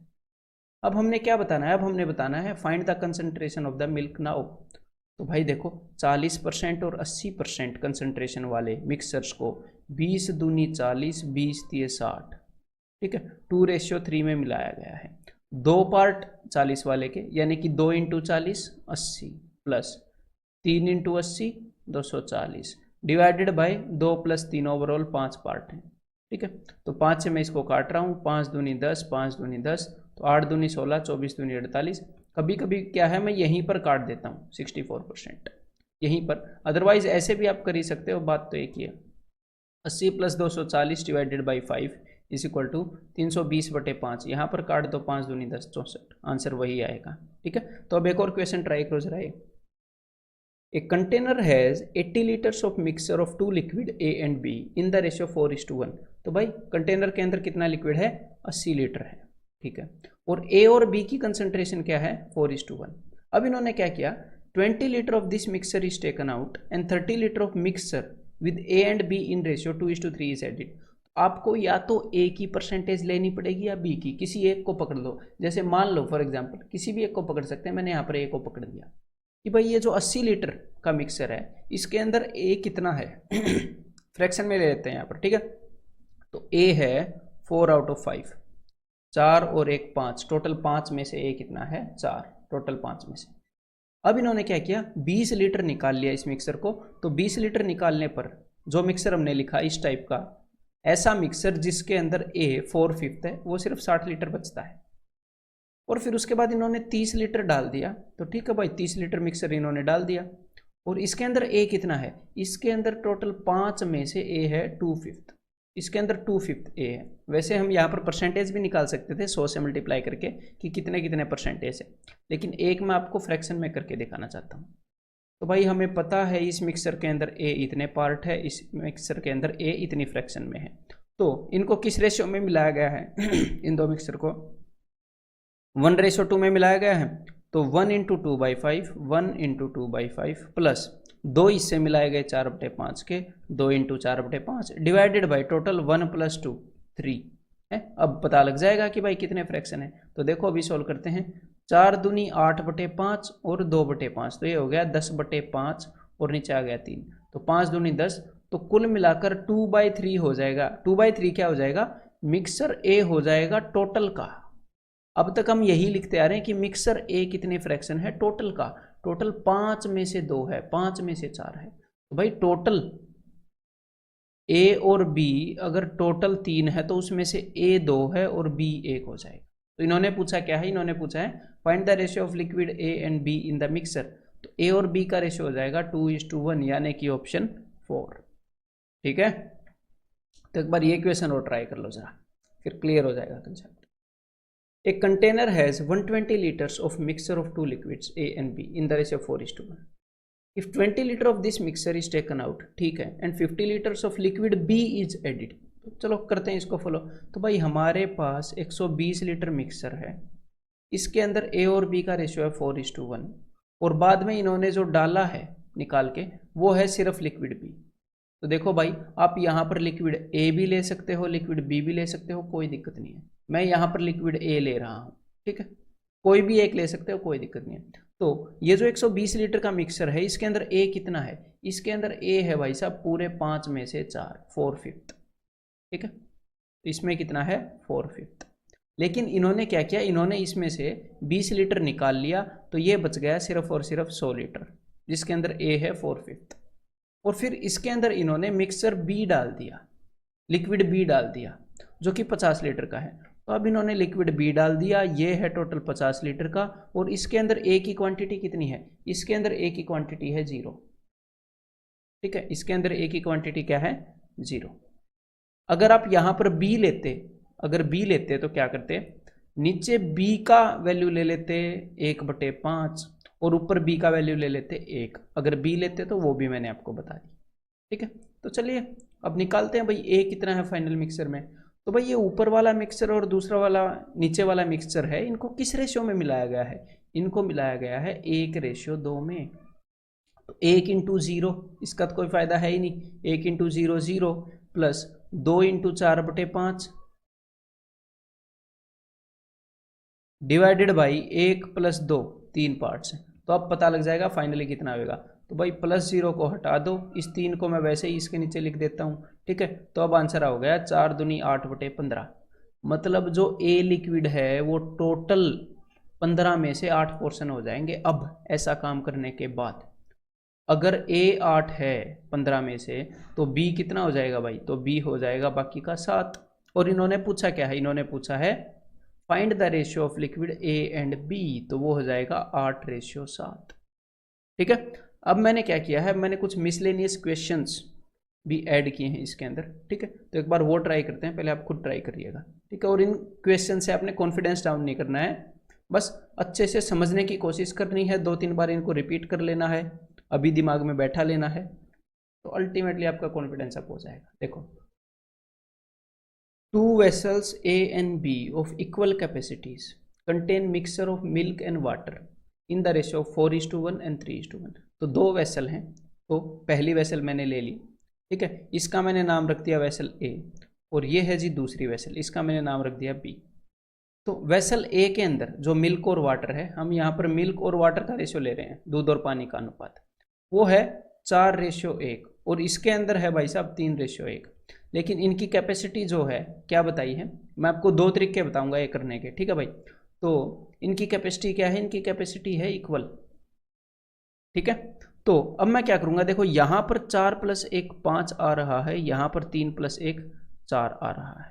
अब हमने क्या बताना है? अब हमने बताना है find the concentration of the milk now. तो भाई देखो 40% और 80% कंसंट्रेशन वाले मिक्सचर्स को 20 दूनी 40, 20 दिए 60, ठीक है, 2:3 में मिलाया गया है। 2 पार्ट 40 वाले के, यानी कि 2 × 40 80 plus 3 × 80 240 divided by 2 + 3 overall 5 part हैं, ठीक है। तो 5 से मैं इसको काट रहा हूँ, 5 दूनी 10, 5 दूनी 10, तो 8 दूनी 16, 24 दूनी 48। कभी कभी क्या है, मैं यहीं पर काट देता हूँ 64% यहीं पर, अदरवाइज ऐसे भी आप कर ही सकते हो, बात तो एक ही है। 80 + 240 divided by 5 is equal to 320/5, यहाँ पर काट दो, 5 दूनी 10 64, आंसर वही आएगा, ठीक है। तो अब एक और क्वेश्चन ट्राई करो जरा। A container has 80 liters of mixture of 2 liquid A and B in the ratio 4:1। तो भाई कंटेनर के अंदर कितना लिक्विड है? 80 लीटर है, ठीक है। और A और B की कंसंट्रेशन क्या है? 4:1। अब इन्होंने क्या किया? 20 litre of this mixture is taken out and 30 litre of mixture with A and B in ratio 2:3 is added. आपको या तो A की परसेंटेज लेनी पड़ेगी या B की, किसी एक को पकड़ लो। जैसे मान लो फॉर एग्जाम्पल, किसी भी एक को पकड़ सकते हैं, मैंने यहाँ पर A को पकड़ लिया कि भाई ये जो 80 लीटर का मिक्सर है, इसके अंदर A कितना है? फ्रैक्शन में ले लेते हैं यहाँ पर, ठीक है। तो A है 4/5, 4 और 1 5, टोटल 5 में से A कितना है? 4, टोटल 5 में से। अब इन्होंने क्या किया? 20 लीटर निकाल लिया इस मिक्सर को। तो 20 लीटर निकालने पर जो मिक्सर हमने लिखा इस टाइप का, ऐसा मिक्सर जिसके अंदर A 4/5 है, वो सिर्फ 60 लीटर बचता है। और फिर उसके बाद इन्होंने 30 लीटर डाल दिया, तो ठीक है भाई, 30 लीटर मिक्सर इन्होंने डाल दिया। और इसके अंदर A कितना है? इसके अंदर टोटल 5 में से A है 2/5, इसके अंदर 2/5 A है। वैसे हम यहाँ पर परसेंटेज भी निकाल सकते थे 100 से मल्टीप्लाई करके कि कितने कितने परसेंटेज है, लेकिन एक मैं आपको फ्रैक्शन में करके दिखाना चाहता हूँ। तो भाई हमें पता है इस मिक्सर के अंदर A इतने पार्ट है, इस मिक्सर के अंदर A इतनी फ्रैक्शन में है। तो इनको किस रेशियो में मिलाया गया है? इन दो मिक्सर को 1:2 में मिलाया गया है। तो 1 × 2/5, 1 × 2/5 प्लस 2 इससे मिलाए गए 4/5 के, 2 × 4/5 डिवाइडेड बाई टोटल 1 + 2 3 है। अब पता लग जाएगा कि भाई कितने फ्रैक्शन है। तो देखो अभी सोल्व करते हैं। 4 दूनी 8/5 और 2/5, तो ये हो गया 10/5 और नीचे आ गया 3, तो 5 दूनी 10, तो कुल मिलाकर 2/3 हो जाएगा। 2/3 क्या हो जाएगा? मिक्सर A हो जाएगा टोटल का। अब तक हम यही लिखते आ रहे हैं कि मिक्सर A कितने फ्रैक्शन है टोटल का? टोटल 5 में से 2 है, 5 में से 4 है। तो भाई टोटल A और B अगर टोटल 3 है तो उसमें से A 2 है और B 1 हो जाएगा। तो इन्होंने पूछा क्या है? इन्होंने पूछा है find the ratio of liquid A and B in the mixer. तो A और B का रेशियो हो जाएगा 2:1, यानी कि ऑप्शन 4, ठीक है। तो एक बार ये क्वेश्चन और ट्राई कर लो जरा, फिर क्लियर हो जाएगा concept. A container has 120 liters of mixture of 2 liquids A and B in the ratio 4:1. If 20 liter of this mixture is taken out, ठीक है, and 50 liters of liquid B is added, तो चलो करते हैं इसको फॉलो। तो भाई हमारे पास 120 लीटर मिक्सर है, इसके अंदर A और B का रेशियो है 4:1, और बाद में इन्होंने जो डाला है निकाल के वो है सिर्फ लिक्विड B। तो देखो भाई आप यहाँ पर लिक्विड A भी ले सकते हो, लिक्विड B भी ले सकते हो, कोई दिक्कत नहीं है। मैं यहाँ पर लिक्विड A ले रहा हूँ, ठीक है, कोई भी एक ले सकते हो, कोई दिक्कत नहीं है। तो ये जो 120 लीटर का मिक्सर है, इसके अंदर A कितना है? इसके अंदर A है भाई साहब पूरे 5 में से 4, 4/5, ठीक है। तो इसमें कितना है? 4/5। लेकिन इन्होंने क्या किया? इन्होंने इसमें से 20 लीटर निकाल लिया, तो ये बच गया सिर्फ और सिर्फ 100 लीटर, जिसके अंदर A है 4/5। और फिर इसके अंदर इन्होंने मिक्सर B डाल दिया, लिक्विड B डाल दिया, जो कि 50 लीटर का है। तो अब इन्होंने लिक्विड B डाल दिया, ये है टोटल 50 लीटर का, और इसके अंदर A की क्वांटिटी कितनी है? इसके अंदर A की क्वांटिटी है 0। ठीक है, इसके अंदर ए की क्वांटिटी क्या है 0। अगर आप यहाँ पर बी लेते, अगर बी लेते तो क्या करते, नीचे बी का वैल्यू ले लेते 1/5 और ऊपर बी का वैल्यू ले लेते 1। अगर बी लेते तो वो भी मैंने आपको बता दी। ठीक है, तो चलिए अब निकालते हैं भाई ए कितना है फाइनल मिक्सचर में। तो भाई ये ऊपर वाला मिक्सचर और दूसरा वाला नीचे वाला मिक्सचर है, इनको किस रेशियो में मिलाया गया है, इनको मिलाया गया है 1:2 में। तो 1/0, इसका तो कोई फायदा है ही नहीं, 1/0 0 प्लस 2/4/5 डिवाइडेड बाई 1 + 2, 3 पार्ट्स हैं। तो अब पता लग जाएगा फाइनली कितना होगा। तो भाई +0 को हटा दो, इस 3 को मैं वैसे ही इसके नीचे लिख देता हूँ। ठीक है, तो अब आंसर हो गया 4 दूनी 8/15। मतलब जो ए लिक्विड है वो टोटल 15 में से 8 पोर्शन हो जाएंगे। अब ऐसा काम करने के बाद अगर ए 8 है 15 में से, तो बी कितना हो जाएगा भाई, तो बी हो जाएगा बाकी का 7। और इन्होंने पूछा क्या है, इन्होंने पूछा है find the ratio of liquid A and B, तो वो हो जाएगा 8:7। ठीक है, अब मैंने क्या किया है, मैंने कुछ मिसलेनियस क्वेश्चंस भी ऐड किए हैं इसके अंदर। ठीक है, तो एक बार वो ट्राई करते हैं, पहले आप खुद ट्राई करिएगा। ठीक है, और इन क्वेश्चन से आपने कॉन्फिडेंस डाउन नहीं करना है, बस अच्छे से समझने की कोशिश करनी है, 2-3 बार इनको रिपीट कर लेना है, अभी दिमाग में बैठा लेना है, तो अल्टीमेटली आपका कॉन्फिडेंस अप हो जाएगा। देखो, 2 vessels A and B of equal capacities contain mixture of milk and water in the ratio of 4:1 and 3:1। तो 2 वेसल हैं, तो पहली वेसल मैंने ले ली। ठीक है, इसका मैंने नाम रख दिया वेसल A, और ये है जी दूसरी वेसल, इसका मैंने नाम रख दिया B। तो वेसल A के अंदर जो मिल्क और वाटर है, हम यहाँ पर मिल्क और वाटर का रेशियो ले रहे हैं, दूध और पानी का अनुपात, वो है 4:1, और इसके अंदर है भाई साहब 3:1। लेकिन इनकी कैपेसिटी जो है क्या बताई है, मैं आपको 2 तरीके बताऊंगा ये करने के। ठीक है भाई, तो इनकी कैपेसिटी क्या है, इनकी कैपेसिटी है इक्वल। ठीक है, तो अब मैं क्या करूंगा, देखो यहाँ पर 4 + 1 5 आ रहा है, यहाँ पर 3 + 1 4 आ रहा है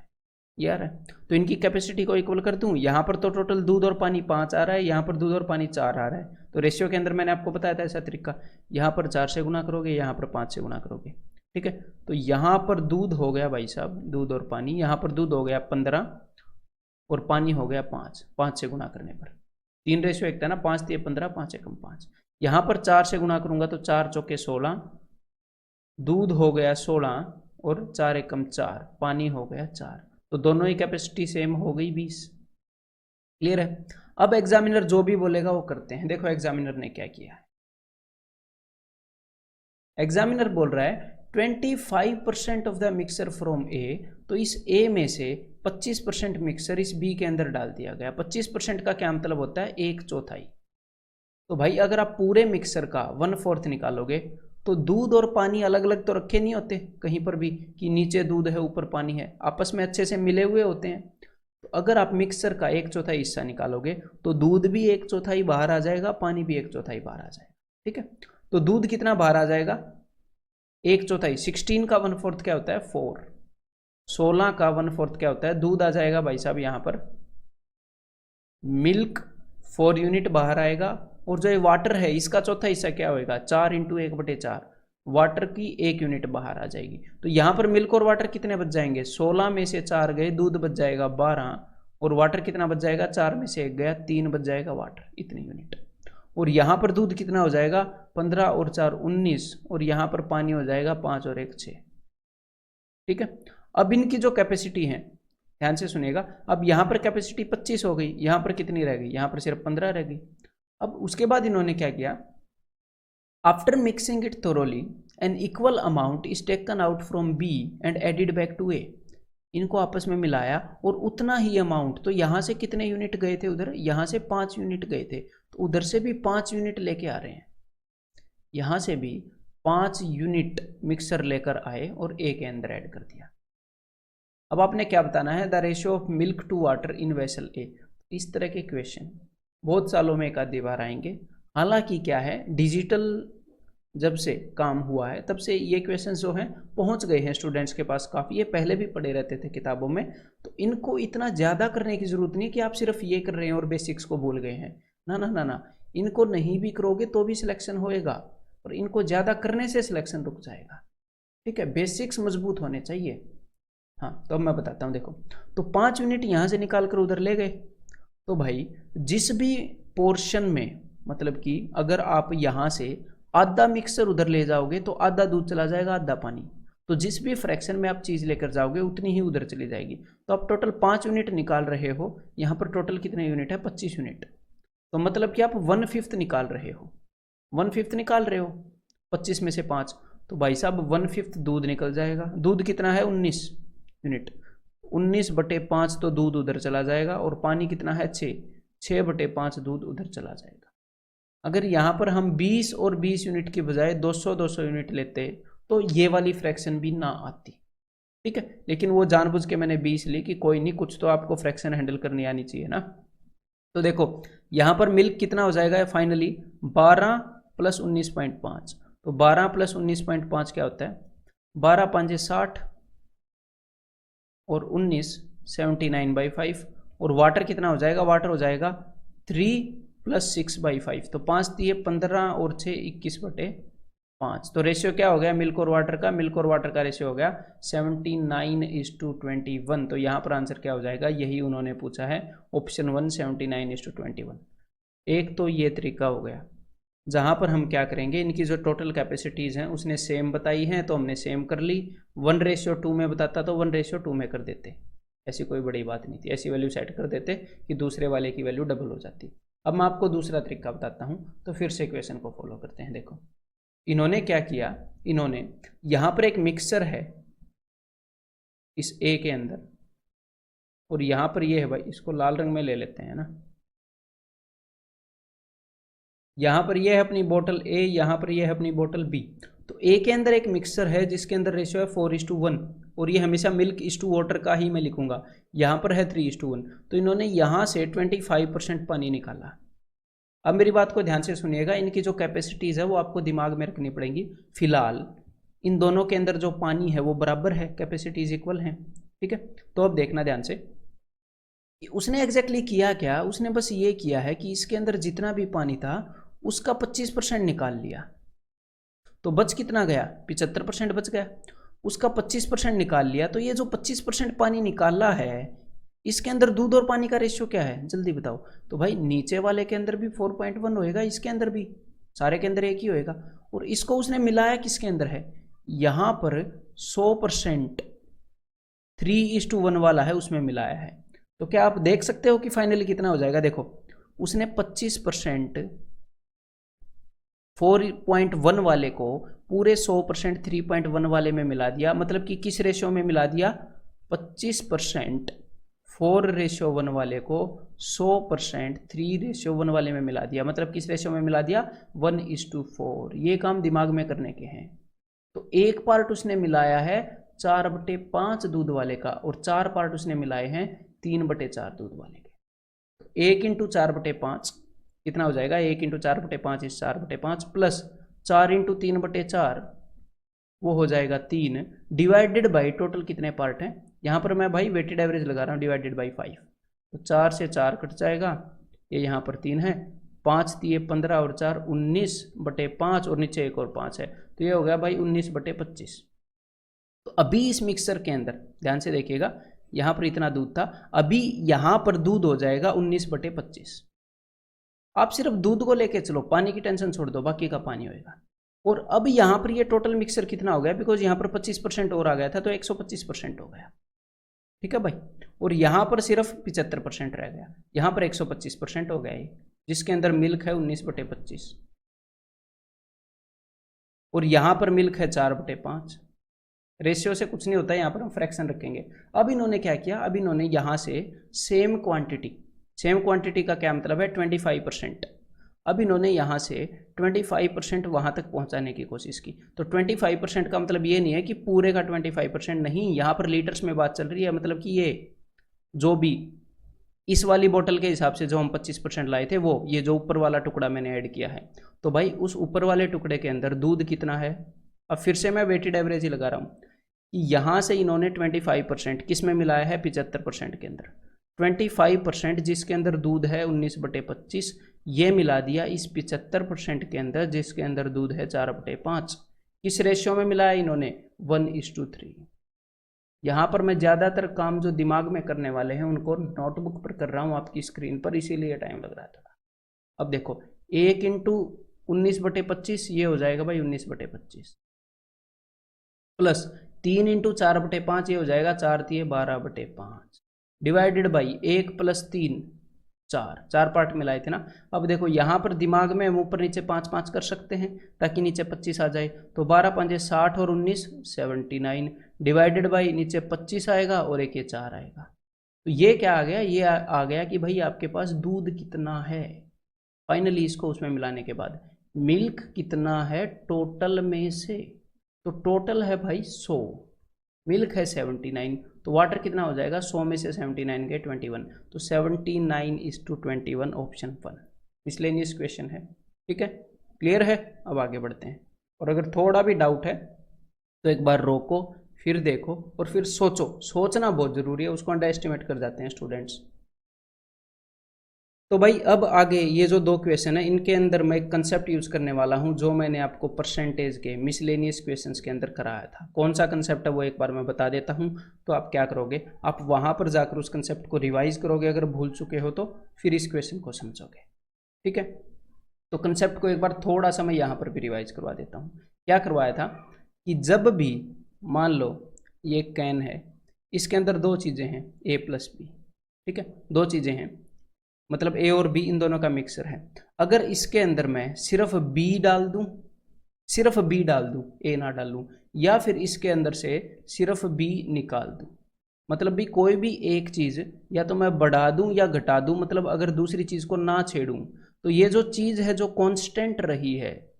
यार। तो इनकी कैपेसिटी को इक्वल कर दूं, यहाँ पर तो टोटल दूध और पानी 5 आ रहा है, यहाँ पर दूध और पानी 4 आ रहा है। तो रेशियो के अंदर मैंने आपको बताया था ऐसा तरीका, यहाँ पर 4 से गुना करोगे, यहाँ पर 5 से गुना करोगे। ठीक है, तो यहाँ पर दूध हो गया भाई साहब, दूध और पानी, यहाँ पर दूध हो गया 15 और पानी हो गया 5, 5 से गुना करने पर 3:1 था ना, 5 × 15, 5 × 5। यहाँ पर 4 से गुना करूंगा तो 4 × 16, दूध हो गया 16 और 4 × 4, पानी हो गया 4। तो दोनों ही कैपेसिटी सेम हो गई 20। क्लियर है। अब एग्जामिनर जो भी बोलेगा वो करते हैं। देखो एग्जामिनर ने क्या किया है, एग्जामिनर बोल रहा है 25% ऑफ द मिक्सर फ्रॉम ए, तो इस ए में से 25% मिक्सर इस बी के अंदर डाल दिया गया। 25% का क्या मतलब होता है, 1/4। तो भाई अगर आप पूरे मिक्सर का 1/4 निकालोगे तो दूध और पानी अलग अलग तो रखे नहीं होते कहीं पर भी कि नीचे दूध है ऊपर पानी है, आपस में अच्छे से मिले हुए होते हैं। तो अगर आप मिक्सर का 1/4 हिस्सा निकालोगे तो दूध भी 1/4 बाहर आ जाएगा, पानी भी 1/4 बाहर आ जाएगा। ठीक है, तो दूध कितना बाहर आ जाएगा, 1/4। 16 का 1/4 क्या होता है 4, 16 का 1/4 क्या होता है, दूध आ जाएगा भाई साहब यहाँ पर, मिल्क 4 यूनिट बाहर आएगा, और जो ये वाटर है इसका चौथा हिस्सा क्या होएगा, 4 × 1/4, वाटर की 1 यूनिट बाहर आ जाएगी। तो यहाँ पर मिल्क और वाटर कितने बच जाएंगे, 16 में से 4 गए, दूध बच जाएगा 12, और वाटर कितना बच जाएगा, 4 में से 1 गया, 3 बच जाएगा वाटर, इतनी यूनिट। और यहाँ पर दूध कितना हो जाएगा, 15 और 4 19, और यहाँ पर पानी हो जाएगा 5 और 1 6। ठीक है, अब इनकी जो कैपेसिटी है ध्यान से सुनिएगा, अब यहाँ पर कैपेसिटी 25 हो गई, यहाँ पर कितनी रह गई, यहाँ पर सिर्फ 15 रह गई। अब उसके बाद इन्होंने क्या किया, after mixing it thoroughly an equal amount is taken out from B and added back to A. इनको आपस में मिलाया और उतना ही अमाउंट, तो यहाँ से कितने यूनिट गए थे उधर, यहाँ से 5 यूनिट गए थे, तो उधर से भी 5 यूनिट लेके आ रहे हैं, यहाँ से भी 5 यूनिट मिक्सर लेकर आए और ए के अंदर ऐड कर दिया। अब आपने क्या बताना है, the ratio of milk to water in vessel A. इस तरह के क्वेश्चन बहुत सालों में एक आधी बार आएंगे। हालांकि क्या है, डिजिटल जब से काम हुआ है तब से ये क्वेश्चन जो हैं पहुंच गए हैं स्टूडेंट्स के पास काफ़ी, ये पहले भी पढ़े रहते थे किताबों में, तो इनको इतना ज़्यादा करने की ज़रूरत नहीं है कि आप सिर्फ ये कर रहे हैं और बेसिक्स को भूल गए हैं। ना ना ना ना, इनको नहीं भी करोगे तो भी सिलेक्शन होएगा। और इनको ज़्यादा करने से सिलेक्शन रुक जाएगा। ठीक है, बेसिक्स मजबूत होने चाहिए। हाँ, तो अब मैं बताता हूँ, देखो तो 5 यूनिट यहाँ से निकाल कर उधर ले गए, तो भाई जिस भी पोर्शन में, मतलब कि अगर आप यहाँ से आधा मिक्सर उधर ले जाओगे तो आधा दूध चला जाएगा, आधा पानी। तो जिस भी फ्रैक्शन में आप चीज़ लेकर जाओगे उतनी ही उधर चली जाएगी। तो आप टोटल 5 यूनिट निकाल रहे हो, यहाँ पर टोटल कितने यूनिट है, 25 यूनिट। तो मतलब कि आप 1/5 निकाल रहे हो, 1/5 निकाल रहे हो 25 में से 5, तो भाई साहब 1/5 दूध निकल जाएगा। दूध कितना है, 19 यूनिट, 19/5 तो दूध उधर चला जाएगा, और पानी कितना है, 6/5 दूध उधर चला जाएगा। अगर यहाँ पर हम 20 और 20 यूनिट की बजाय 200 यूनिट लेते तो ये वाली फ्रैक्शन भी ना आती। ठीक है, लेकिन वो जानबूझ के मैंने 20 ली कि कोई नहीं, कुछ तो आपको फ्रैक्शन हैंडल करनी आनी चाहिए ना। तो देखो यहाँ पर मिल्क कितना हो जाएगा फाइनली, 12 + 19.5। तो 12 + 19.5 क्या होता है, 12 × 5 = 60 और 19 79/5। और वाटर कितना हो जाएगा, वाटर हो जाएगा 3 + 6/5। तो 5 दिए 15 और 6 21/5। तो रेशियो क्या हो गया मिल्क और वाटर का, मिल्क और वाटर का रेशियो हो गया 79:21। तो यहाँ पर आंसर क्या हो जाएगा, यही उन्होंने पूछा है, ऑप्शन 1 79:21। एक तो ये तरीका हो गया जहाँ पर हम क्या करेंगे, इनकी जो टोटल कैपेसिटीज़ हैं उसने सेम बताई हैं तो हमने सेम कर ली। 1:2 में बताता तो 1:2 में कर देते, ऐसी कोई बड़ी बात नहीं थी, ऐसी वैल्यू सेट कर देते कि दूसरे वाले की वैल्यू डबल हो जाती। अब मैं आपको दूसरा तरीका बताता हूँ, तो फिर से इक्वेशन को फॉलो करते हैं। देखो इन्होंने क्या किया, इन्होंने यहाँ पर एक मिक्सचर है इस ए के अंदर, और यहाँ पर ये है भाई, इसको लाल रंग में ले लेते हैं ना, यहाँ पर ये है अपनी बोतल ए, यहाँ पर ये है अपनी बोतल बी। तो ए के अंदर एक मिक्सचर है जिसके अंदर रेशियो है 4:1, और ये हमेशा मिल्क इस टू वाटर का ही मैं लिखूंगा। यहाँ पर है 3:1। तो इन्होंने यहाँ से 25% पानी निकाला। अब मेरी बात को ध्यान से सुनिएगा, इनकी जो कैपेसिटीज है वो आपको दिमाग में रखनी पड़ेगी। फिलहाल इन दोनों के अंदर जो पानी है वो बराबर है, कैपेसिटीज इक्वल है। ठीक है, तो अब देखना ध्यान से, उसने एग्जैक्टली किया क्या, उसने बस ये किया है कि इसके अंदर जितना भी पानी था उसका 25% निकाल लिया। तो बच कितना गया, 75% बच गया। उसका 25% निकाल लिया, तो ये जो 25% पानी निकाला है इसके अंदर दूध और पानी का रेशियो क्या है, जल्दी बताओ। तो भाई नीचे वाले के अंदर भी 4.1 होएगा, इसके अंदर भी, सारे के अंदर एक ही होएगा। और इसको उसने मिलाया किसके अंदर है, यहाँ पर 100% 3:1 वाला है उसमें मिलाया है। तो क्या आप देख सकते हो कि फाइनली कितना हो जाएगा। देखो उसने 25% 4.1 वाले को पूरे 100% 3.1 वाले में मिला दिया। मतलब कि किस रेशियो में मिला दिया, 25% 4:1 वाले को 100% 3:1 वाले में मिला दिया। मतलब किस रेशियो में मिला दिया, 1:4। ये काम दिमाग में करने के हैं। तो एक पार्ट उसने मिलाया है 4/5 दूध वाले का, और 4 पार्ट उसने मिलाए हैं 3/4 दूध वाले के। तो 1 × 4/5 कितना हो जाएगा, 1 × 4/5 = 4/5 प्लस 4 × 3/4 वो हो जाएगा 3, डिवाइडेड बाई टोटल कितने पार्ट हैं। यहाँ पर मैं भाई वेटेड एवरेज लगा रहा हूँ, डिवाइडेड बाई 5। तो 4 से 4 कट जाएगा, ये यहाँ पर 3 है, 5 दिए 15 और 4 19/5, और नीचे एक और 5 है, तो ये हो गया भाई 19/25। तो अभी इस मिक्सर के अंदर ध्यान से देखिएगा, यहाँ पर इतना दूध था, अभी यहाँ पर दूध हो जाएगा 19/25। आप सिर्फ दूध को लेके चलो, पानी की टेंशन छोड़ दो, बाकी का पानी होएगा। और अब यहाँ पर ये टोटल मिक्सर कितना हो गया, बिकॉज यहाँ पर 25% और आ गया था, तो 125% हो गया। ठीक है भाई, और यहाँ पर सिर्फ 75% रह गया, यहाँ पर 125% हो गया ये, जिसके अंदर मिल्क है 19/25, और यहाँ पर मिल्क है 4/5। रेशियो से कुछ नहीं होता है, यहाँ पर हम फ्रैक्शन रखेंगे। अब इन्होंने क्या किया, अब इन्होंने यहाँ से सेम क्वांटिटी का क्या मतलब है, 25%। अब इन्होंने यहाँ से 25% वहाँ तक पहुँचाने की कोशिश की। तो 25% का मतलब ये नहीं है कि पूरे का 25% नहीं, यहाँ पर लीटर्स में बात चल रही है। मतलब कि ये जो भी इस वाली बोतल के हिसाब से जो हम 25% लाए थे, वो ये जो ऊपर वाला टुकड़ा मैंने ऐड किया है, तो भाई उस ऊपर वाले टुकड़े के अंदर दूध कितना है। अब फिर से मैं वेटेड एवरेज ही लगा रहा हूँ कि यहाँ से इन्होंने 25% किस में मिलाया है, 75% के अंदर। 25% जिसके अंदर दूध है 19/25, ये मिला दिया इस 75% के अंदर जिसके अंदर दूध है 4/5। किस रेशियो में मिलाया इन्होंने? 1:3। यहाँ पर मैं ज़्यादातर काम जो दिमाग में करने वाले हैं उनको नोटबुक पर कर रहा हूँ आपकी स्क्रीन पर, इसीलिए टाइम लग रहा था। अब देखो 1 × 19/25 ये हो जाएगा भाई 19/25, प्लस 3 × 4/5 ये हो जाएगा 4 × 12/5, डिवाइडेड बाई 1 + 3 4 पार्ट मिलाए थे ना। अब देखो यहाँ पर दिमाग में हम ऊपर नीचे 5 कर सकते हैं ताकि नीचे 25 आ जाए, तो 12 × 5 = 60 और 19 79, डिवाइडेड बाई नीचे 25 आएगा और एक ये 4 आएगा। तो ये क्या आ गया? ये आ गया कि भाई आपके पास दूध कितना है फाइनली इसको उसमें मिलाने के बाद, मिल्क कितना है टोटल में से, तो टोटल है भाई 100, मिल्क है 79, तो वाटर कितना हो जाएगा? 100 में से 79 गए 21, तो 79:21 ऑप्शन 1 मिसलेनियस क्वेश्चन है। ठीक है, क्लियर है? अब आगे बढ़ते हैं, और अगर थोड़ा भी डाउट है तो एक बार रोको, फिर देखो और फिर सोचो। सोचना बहुत जरूरी है, उसको अंडर एस्टिमेट कर जाते हैं स्टूडेंट्स। तो भाई अब आगे ये जो 2 क्वेश्चन है इनके अंदर मैं एक कंसेप्ट यूज करने वाला हूं जो मैंने आपको परसेंटेज के मिसलेनियस क्वेश्चंस के अंदर कराया था। कौन सा कंसेप्ट है वो एक बार मैं बता देता हूं। तो आप क्या करोगे, आप वहां पर जाकर उस कंसेप्ट को रिवाइज करोगे, अगर भूल चुके हो तो फिर इस क्वेश्चन को समझोगे। ठीक है, तो कंसेप्ट को एक बार थोड़ा सा मैं यहाँ पर भी रिवाइज करवा देता हूँ। क्या करवाया था कि जब भी मान लो ये कैन है, इसके अंदर 2 चीज़ें हैं A + B, ठीक है, 2 चीज़ें हैं, मतलब A और B इन दोनों का मिक्सर है। अगर इसके अंदर मैं सिर्फ B डाल दूं, सिर्फ B डाल दूं, A ना डालूं, या फिर इसके अंदर से सिर्फ B निकाल दूं, मतलब भी कोई भी एक चीज़ या तो मैं बढ़ा दूं या घटा दूं, मतलब अगर दूसरी चीज़ को ना छेड़ूं, तो ये जो चीज़ है जो कांस्टेंट रही है,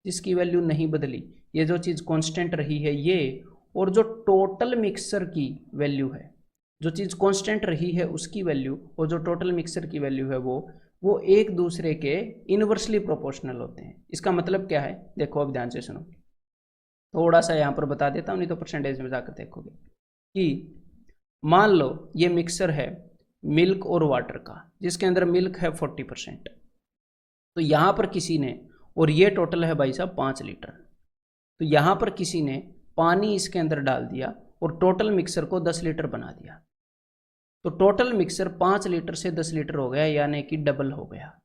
जिसकी वैल्यू नहीं बदली, ये जो चीज़ कांस्टेंट रही है ये, और जो टोटल मिक्सर की वैल्यू है, जो चीज़ कांस्टेंट रही है उसकी वैल्यू और जो टोटल मिक्सर की वैल्यू है वो एक दूसरे के इनवर्सली प्रोपोर्शनल होते हैं। इसका मतलब क्या है? देखो अब ध्यान से सुनो, थोड़ा सा यहाँ पर बता देता हूँ, नहीं तो परसेंटेज में जाकर देखोगे कि मान लो ये मिक्सर है मिल्क और वाटर का, जिसके अंदर मिल्क है 40%, तो यहाँ पर किसी ने, और ये टोटल है भाई साहब 5 लीटर, तो यहाँ पर किसी ने पानी इसके अंदर डाल दिया और टोटल मिक्सर को 10 लीटर बना दिया, तो टोटल मिक्सर 5 लीटर से 10 लीटर हो गया, यानी कि डबल हो गया।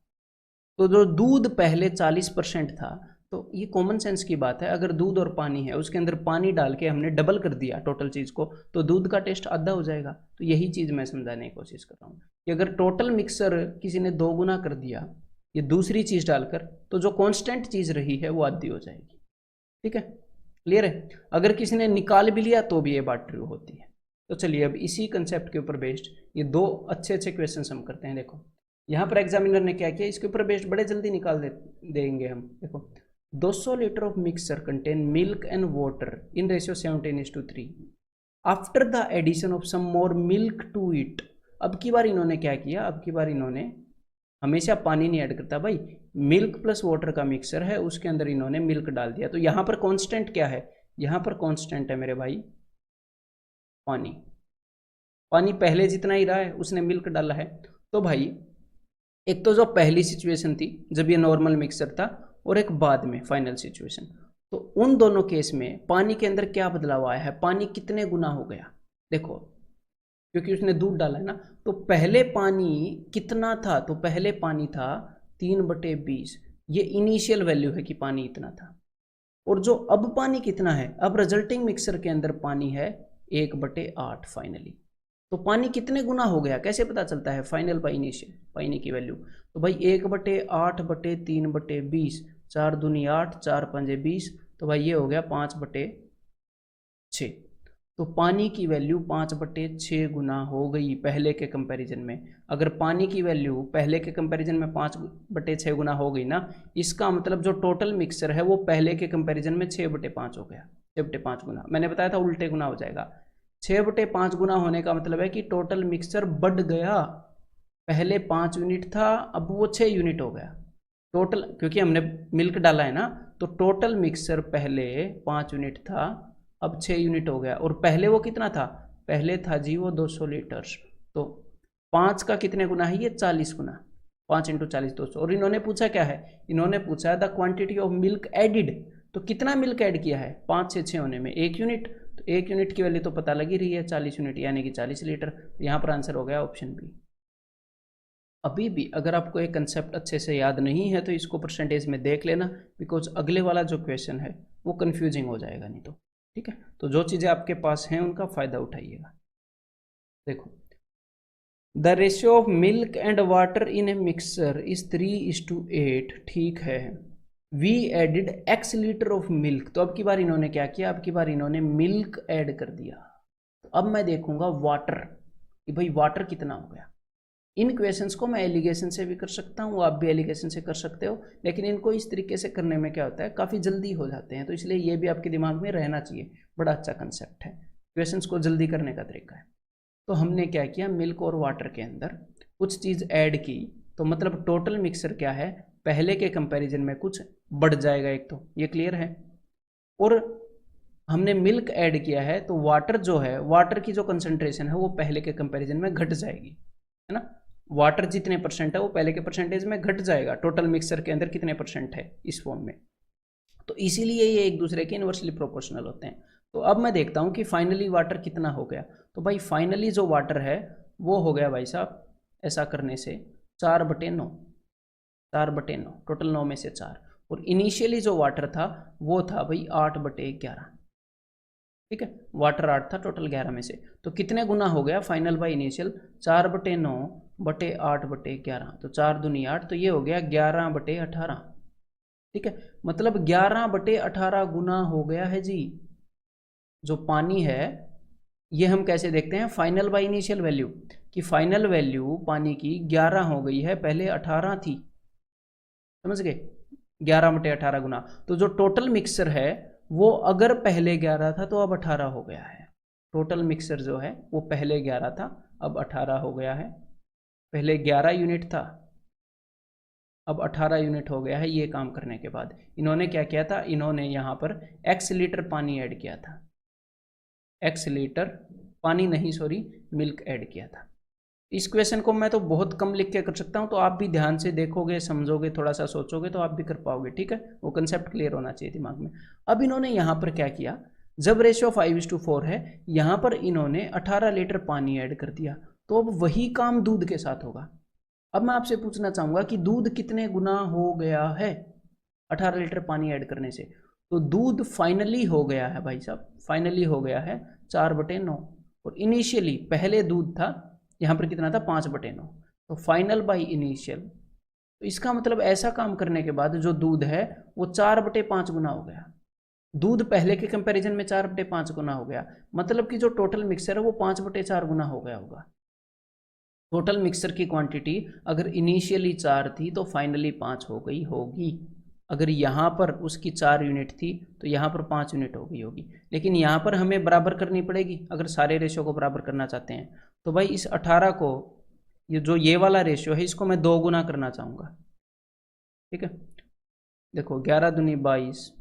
तो जो दूध पहले 40% था, तो ये कॉमन सेंस की बात है, अगर दूध और पानी है उसके अंदर पानी डाल के हमने डबल कर दिया टोटल चीज़ को, तो दूध का टेस्ट आधा हो जाएगा। तो यही चीज़ मैं समझाने की कोशिश कर रहा हूँ कि अगर टोटल मिक्सर किसी ने 2 गुना कर दिया ये दूसरी चीज़ डालकर, तो जो कॉन्स्टेंट चीज़ रही है वो आधी हो जाएगी। ठीक है, क्लियर है? अगर किसी ने निकाल भी लिया तो भी ये बात ट्रू होती है। तो चलिए अब इसी कंसेप्ट के ऊपर बेस्ड ये 2 अच्छे क्वेश्चन हम करते हैं। देखो यहाँ पर एग्जामिनर ने क्या किया, इसके ऊपर बेस्ड बड़े जल्दी निकाल देंगे हम। देखो 200 litre of mixer contain milk and water in ratio 17:3 after the addition of some more milk to it. अब की बार इन्होंने क्या किया, अब की बार इन्होंने, हमेशा पानी नहीं ऐड करता भाई, मिल्क प्लस वाटर का मिक्सर है उसके अंदर इन्होंने मिल्क डाल दिया। तो यहाँ पर कांस्टेंट क्या है? यहाँ पर कांस्टेंट है मेरे भाई पानी। पानी पहले जितना ही रहा है, उसने मिल्क डाला है। तो भाई एक तो जो पहली सिचुएशन थी जब ये नॉर्मल मिक्सर था, और एक बाद में फाइनल सिचुएशन, तो उन दोनों केस में पानी के अंदर क्या बदलाव आया है, पानी कितने गुना हो गया। देखो क्योंकि उसने दूध डाला है ना, तो पहले पानी कितना था, तो पहले पानी था 3/20, ये इनिशियल वैल्यू है कि पानी इतना था। और जो अब पानी कितना है, अब रिजल्टिंग मिक्सर के अंदर पानी है 1/8 फाइनली। तो पानी कितने गुना हो गया कैसे पता चलता है? फाइनल बाई इनिशियल, पानी की वैल्यू। तो भाई 1/8/3/20, 4 दूनी 8, 4 पंजे 20, तो भाई ये हो गया 5/6। तो पानी की वैल्यू 5/6 गुना हो गई पहले के कंपैरिजन में। अगर पानी की वैल्यू पहले के कंपैरिजन में 5/6 गुना हो गई ना, इसका मतलब जो टोटल मिक्सर है वो पहले के कंपैरिजन में 6/5 हो गया। 6/5 गुना, मैंने बताया था उल्टे गुना हो जाएगा। 6/5 गुना होने का मतलब है कि टोटल मिक्सर बढ़ गया, पहले 5 यूनिट था अब वो 6 यूनिट हो गया टोटल, क्योंकि हमने मिल्क डाला है ना। तो टोटल मिक्सर पहले 5 यूनिट था, अब 6 यूनिट हो गया। और पहले वो कितना था? पहले था जी वो 200 लीटर। तो 5 का कितने गुना है ये? 40 गुना। 5 × 40 200। और इन्होंने पूछा क्या है? इन्होंने पूछा the quantity of milk added. तो कितना मिल्क ऐड किया है? 5 से 6 होने में 1 यूनिट। तो 1 यूनिट की वैल्यू तो पता लग ही रही है, 40 यूनिट यानी कि 40 लीटर। तो यहाँ पर आंसर हो गया ऑप्शन बी। अभी भी अगर आपको एक कंसेप्ट अच्छे से याद नहीं है तो इसको परसेंटेज में देख लेना, बिकॉज अगले वाला जो क्वेश्चन है वो कंफ्यूजिंग हो जाएगा नहीं तो। ठीक है, तो जो चीज़ें आपके पास हैं उनका फ़ायदा उठाइएगा। देखो, the ratio of milk and water in a mixer is 3:8। ठीक है, we added x litre of milk. तो अब की बार इन्होंने क्या किया? अब की बार इन्होंने मिल्क ऐड कर दिया। तो अब मैं देखूंगा वाटर कि भाई वाटर कितना हो गया। इन क्वेश्चंस को मैं एलिगेशन से भी कर सकता हूँ, आप भी एलिगेशन से कर सकते हो, लेकिन इनको इस तरीके से करने में क्या होता है, काफ़ी जल्दी हो जाते हैं। तो इसलिए ये भी आपके दिमाग में रहना चाहिए। बड़ा अच्छा कंसेप्ट है, क्वेश्चंस को जल्दी करने का तरीका है। तो हमने क्या किया, मिल्क और वाटर के अंदर कुछ चीज़ ऐड की, तो मतलब टोटल मिक्सर क्या है, पहले के कंपैरिजन में कुछ बढ़ जाएगा एक, तो ये क्लियर है। और हमने मिल्क ऐड किया है तो वाटर जो है, वाटर की जो कंसंट्रेशन है वो पहले के कंपैरिजन में घट जाएगी, है ना। वाटर जितने परसेंट है वो पहले के परसेंटेज में घट जाएगा। टोटल मिक्सर के अंदर कितने परसेंट है इस फॉर्म में, तो इसीलिए ये एक दूसरे के इनवर्सली प्रोपोर्शनल होते हैं। तो अब मैं देखता हूँ कि फाइनली वाटर कितना हो गया। तो भाई फाइनली जो वाटर है वो हो गया भाई साहब, ऐसा करने से 4/9, 4/9, टोटल 9 में से 4। और इनिशियली जो वाटर था वो था भाई 8/11। ठीक है, वाटर 8 था, टोटल 11 में से। तो कितने गुना हो गया फाइनल बाई इनिशियल? 4/9/8/11। तो 4 दूनी 8, तो ये हो गया 11/18। ठीक है, मतलब 11/18 गुना हो गया है जी। जो पानी है ये हम कैसे देखते हैं, फाइनल बाई इनिशियल वैल्यू, कि फाइनल वैल्यू पानी की 11 हो गई है, पहले 18 थी। समझ गए, 11/18 गुना। तो जो टोटल मिक्सर है वो अगर पहले 11 था तो अब 18 हो गया है। टोटल मिक्सर जो है वो पहले 11 था, अब 18 हो गया है। पहले 11 यूनिट था, अब 18 यूनिट हो गया है। ये काम करने के बाद इन्होंने क्या किया था, इन्होंने यहाँ पर x लीटर पानी ऐड किया था। x लीटर पानी नहीं, सॉरी, मिल्क ऐड किया था। इस क्वेश्चन को मैं तो बहुत कम लिख के कर सकता हूँ, तो आप भी ध्यान से देखोगे, समझोगे, थोड़ा सा सोचोगे तो आप भी कर पाओगे। ठीक है, वो कंसेप्ट क्लियर होना चाहिए दिमाग में। अब इन्होंने यहाँ पर क्या किया, जब रेशियो 5:4 है, यहाँ पर इन्होंने 18 लीटर पानी ऐड कर दिया। तो अब वही काम दूध के साथ होगा। अब मैं आपसे पूछना चाहूँगा कि दूध कितने गुना हो गया है 18 लीटर पानी ऐड करने से? तो दूध फाइनली हो गया है भाई साहब, फाइनली हो गया है 4/9। और इनिशियली पहले दूध था यहाँ पर कितना था, 5/9। तो फाइनल बाई इनिशियल, तो इसका मतलब ऐसा काम करने के बाद जो दूध है वो 4/5 गुना हो गया। दूध पहले के कंपैरिजन में 4/5 गुना हो गया, मतलब कि जो टोटल मिक्सर है वो 5/4 गुना हो गया होगा। टोटल मिक्सर की क्वांटिटी अगर इनिशियली 4 थी तो फाइनली 5 हो गई होगी। अगर यहाँ पर उसकी 4 यूनिट थी तो यहाँ पर 5 यूनिट हो गई होगी। लेकिन यहाँ पर हमें बराबर करनी पड़ेगी अगर सारे रेशियो को बराबर करना चाहते हैं। तो भाई इस 18 को, ये वाला रेशियो है, इसको मैं 2 गुना करना चाहूँगा। ठीक है, देखो 11 दूनी 22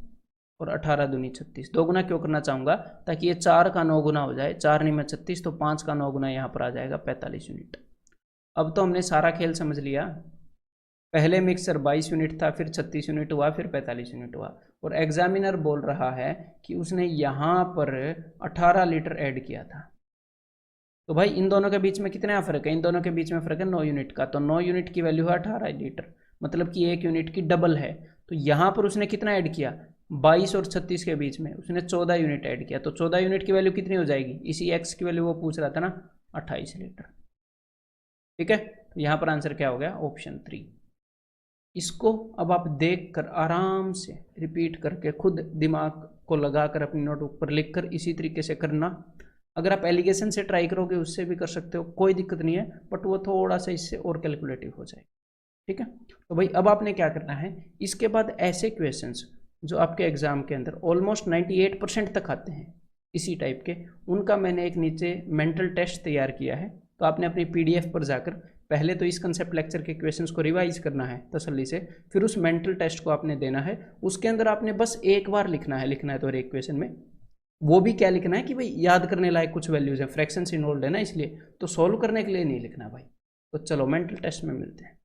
और 18 दूनी 36। 2 गुना क्यों करना चाहूँगा, ताकि ये 4 का 9 गुना हो जाए। 4 नहीं में 36, तो 5 का 9 गुना यहाँ पर आ जाएगा 45 यूनिट। अब तो हमने सारा खेल समझ लिया। पहले मिक्सर 22 यूनिट था, फिर 36 यूनिट हुआ, फिर 45 यूनिट हुआ। और एग्जामिनर बोल रहा है कि उसने यहाँ पर 18 लीटर ऐड किया था। तो भाई इन दोनों के बीच में कितना फ़र्क है, इन दोनों के बीच में फ़र्क है 9 यूनिट का। तो 9 यूनिट की वैल्यू है 18 लीटर, मतलब कि 1 यूनिट की डबल है। तो यहाँ पर उसने कितना ऐड किया, 22 और 36 के बीच में उसने 14 यूनिट ऐड किया। तो 14 यूनिट की वैल्यू कितनी हो जाएगी, इसी x की वैल्यू वो पूछ रहा था ना, 28 लीटर। ठीक है, तो यहाँ पर आंसर क्या हो गया, ऑप्शन 3। इसको अब आप देख कर आराम से रिपीट करके खुद दिमाग को लगाकर अपनी नोटबुक पर लिख कर इसी तरीके से करना। अगर आप एलिगेशन से ट्राई करोगे उससे भी कर सकते हो, कोई दिक्कत नहीं है, बट वो थोड़ा सा इससे और कैलकुलेटिव हो जाए। ठीक है, तो भाई अब आपने क्या करना है, इसके बाद ऐसे क्वेश्चंस जो आपके एग्जाम के अंदर ऑलमोस्ट 98% तक आते हैं इसी टाइप के, उनका मैंने एक नीचे मेंटल टेस्ट तैयार किया है। तो आपने अपनी PDF पर जाकर पहले तो इस कंसेप्ट लेक्चर के क्वेश्चंस को रिवाइज करना है तसल्ली से, फिर उस मेंटल टेस्ट को आपने देना है। उसके अंदर आपने बस एक बार लिखना है तो हर एक क्वेश्चन में वो भी क्या लिखना है कि भाई याद करने लायक कुछ वैल्यूज है, फ्रैक्शंस इन्वॉल्व है ना, इसलिए तो सॉल्व करने के लिए नहीं लिखना भाई, तो चलो मेंटल टेस्ट में मिलते हैं।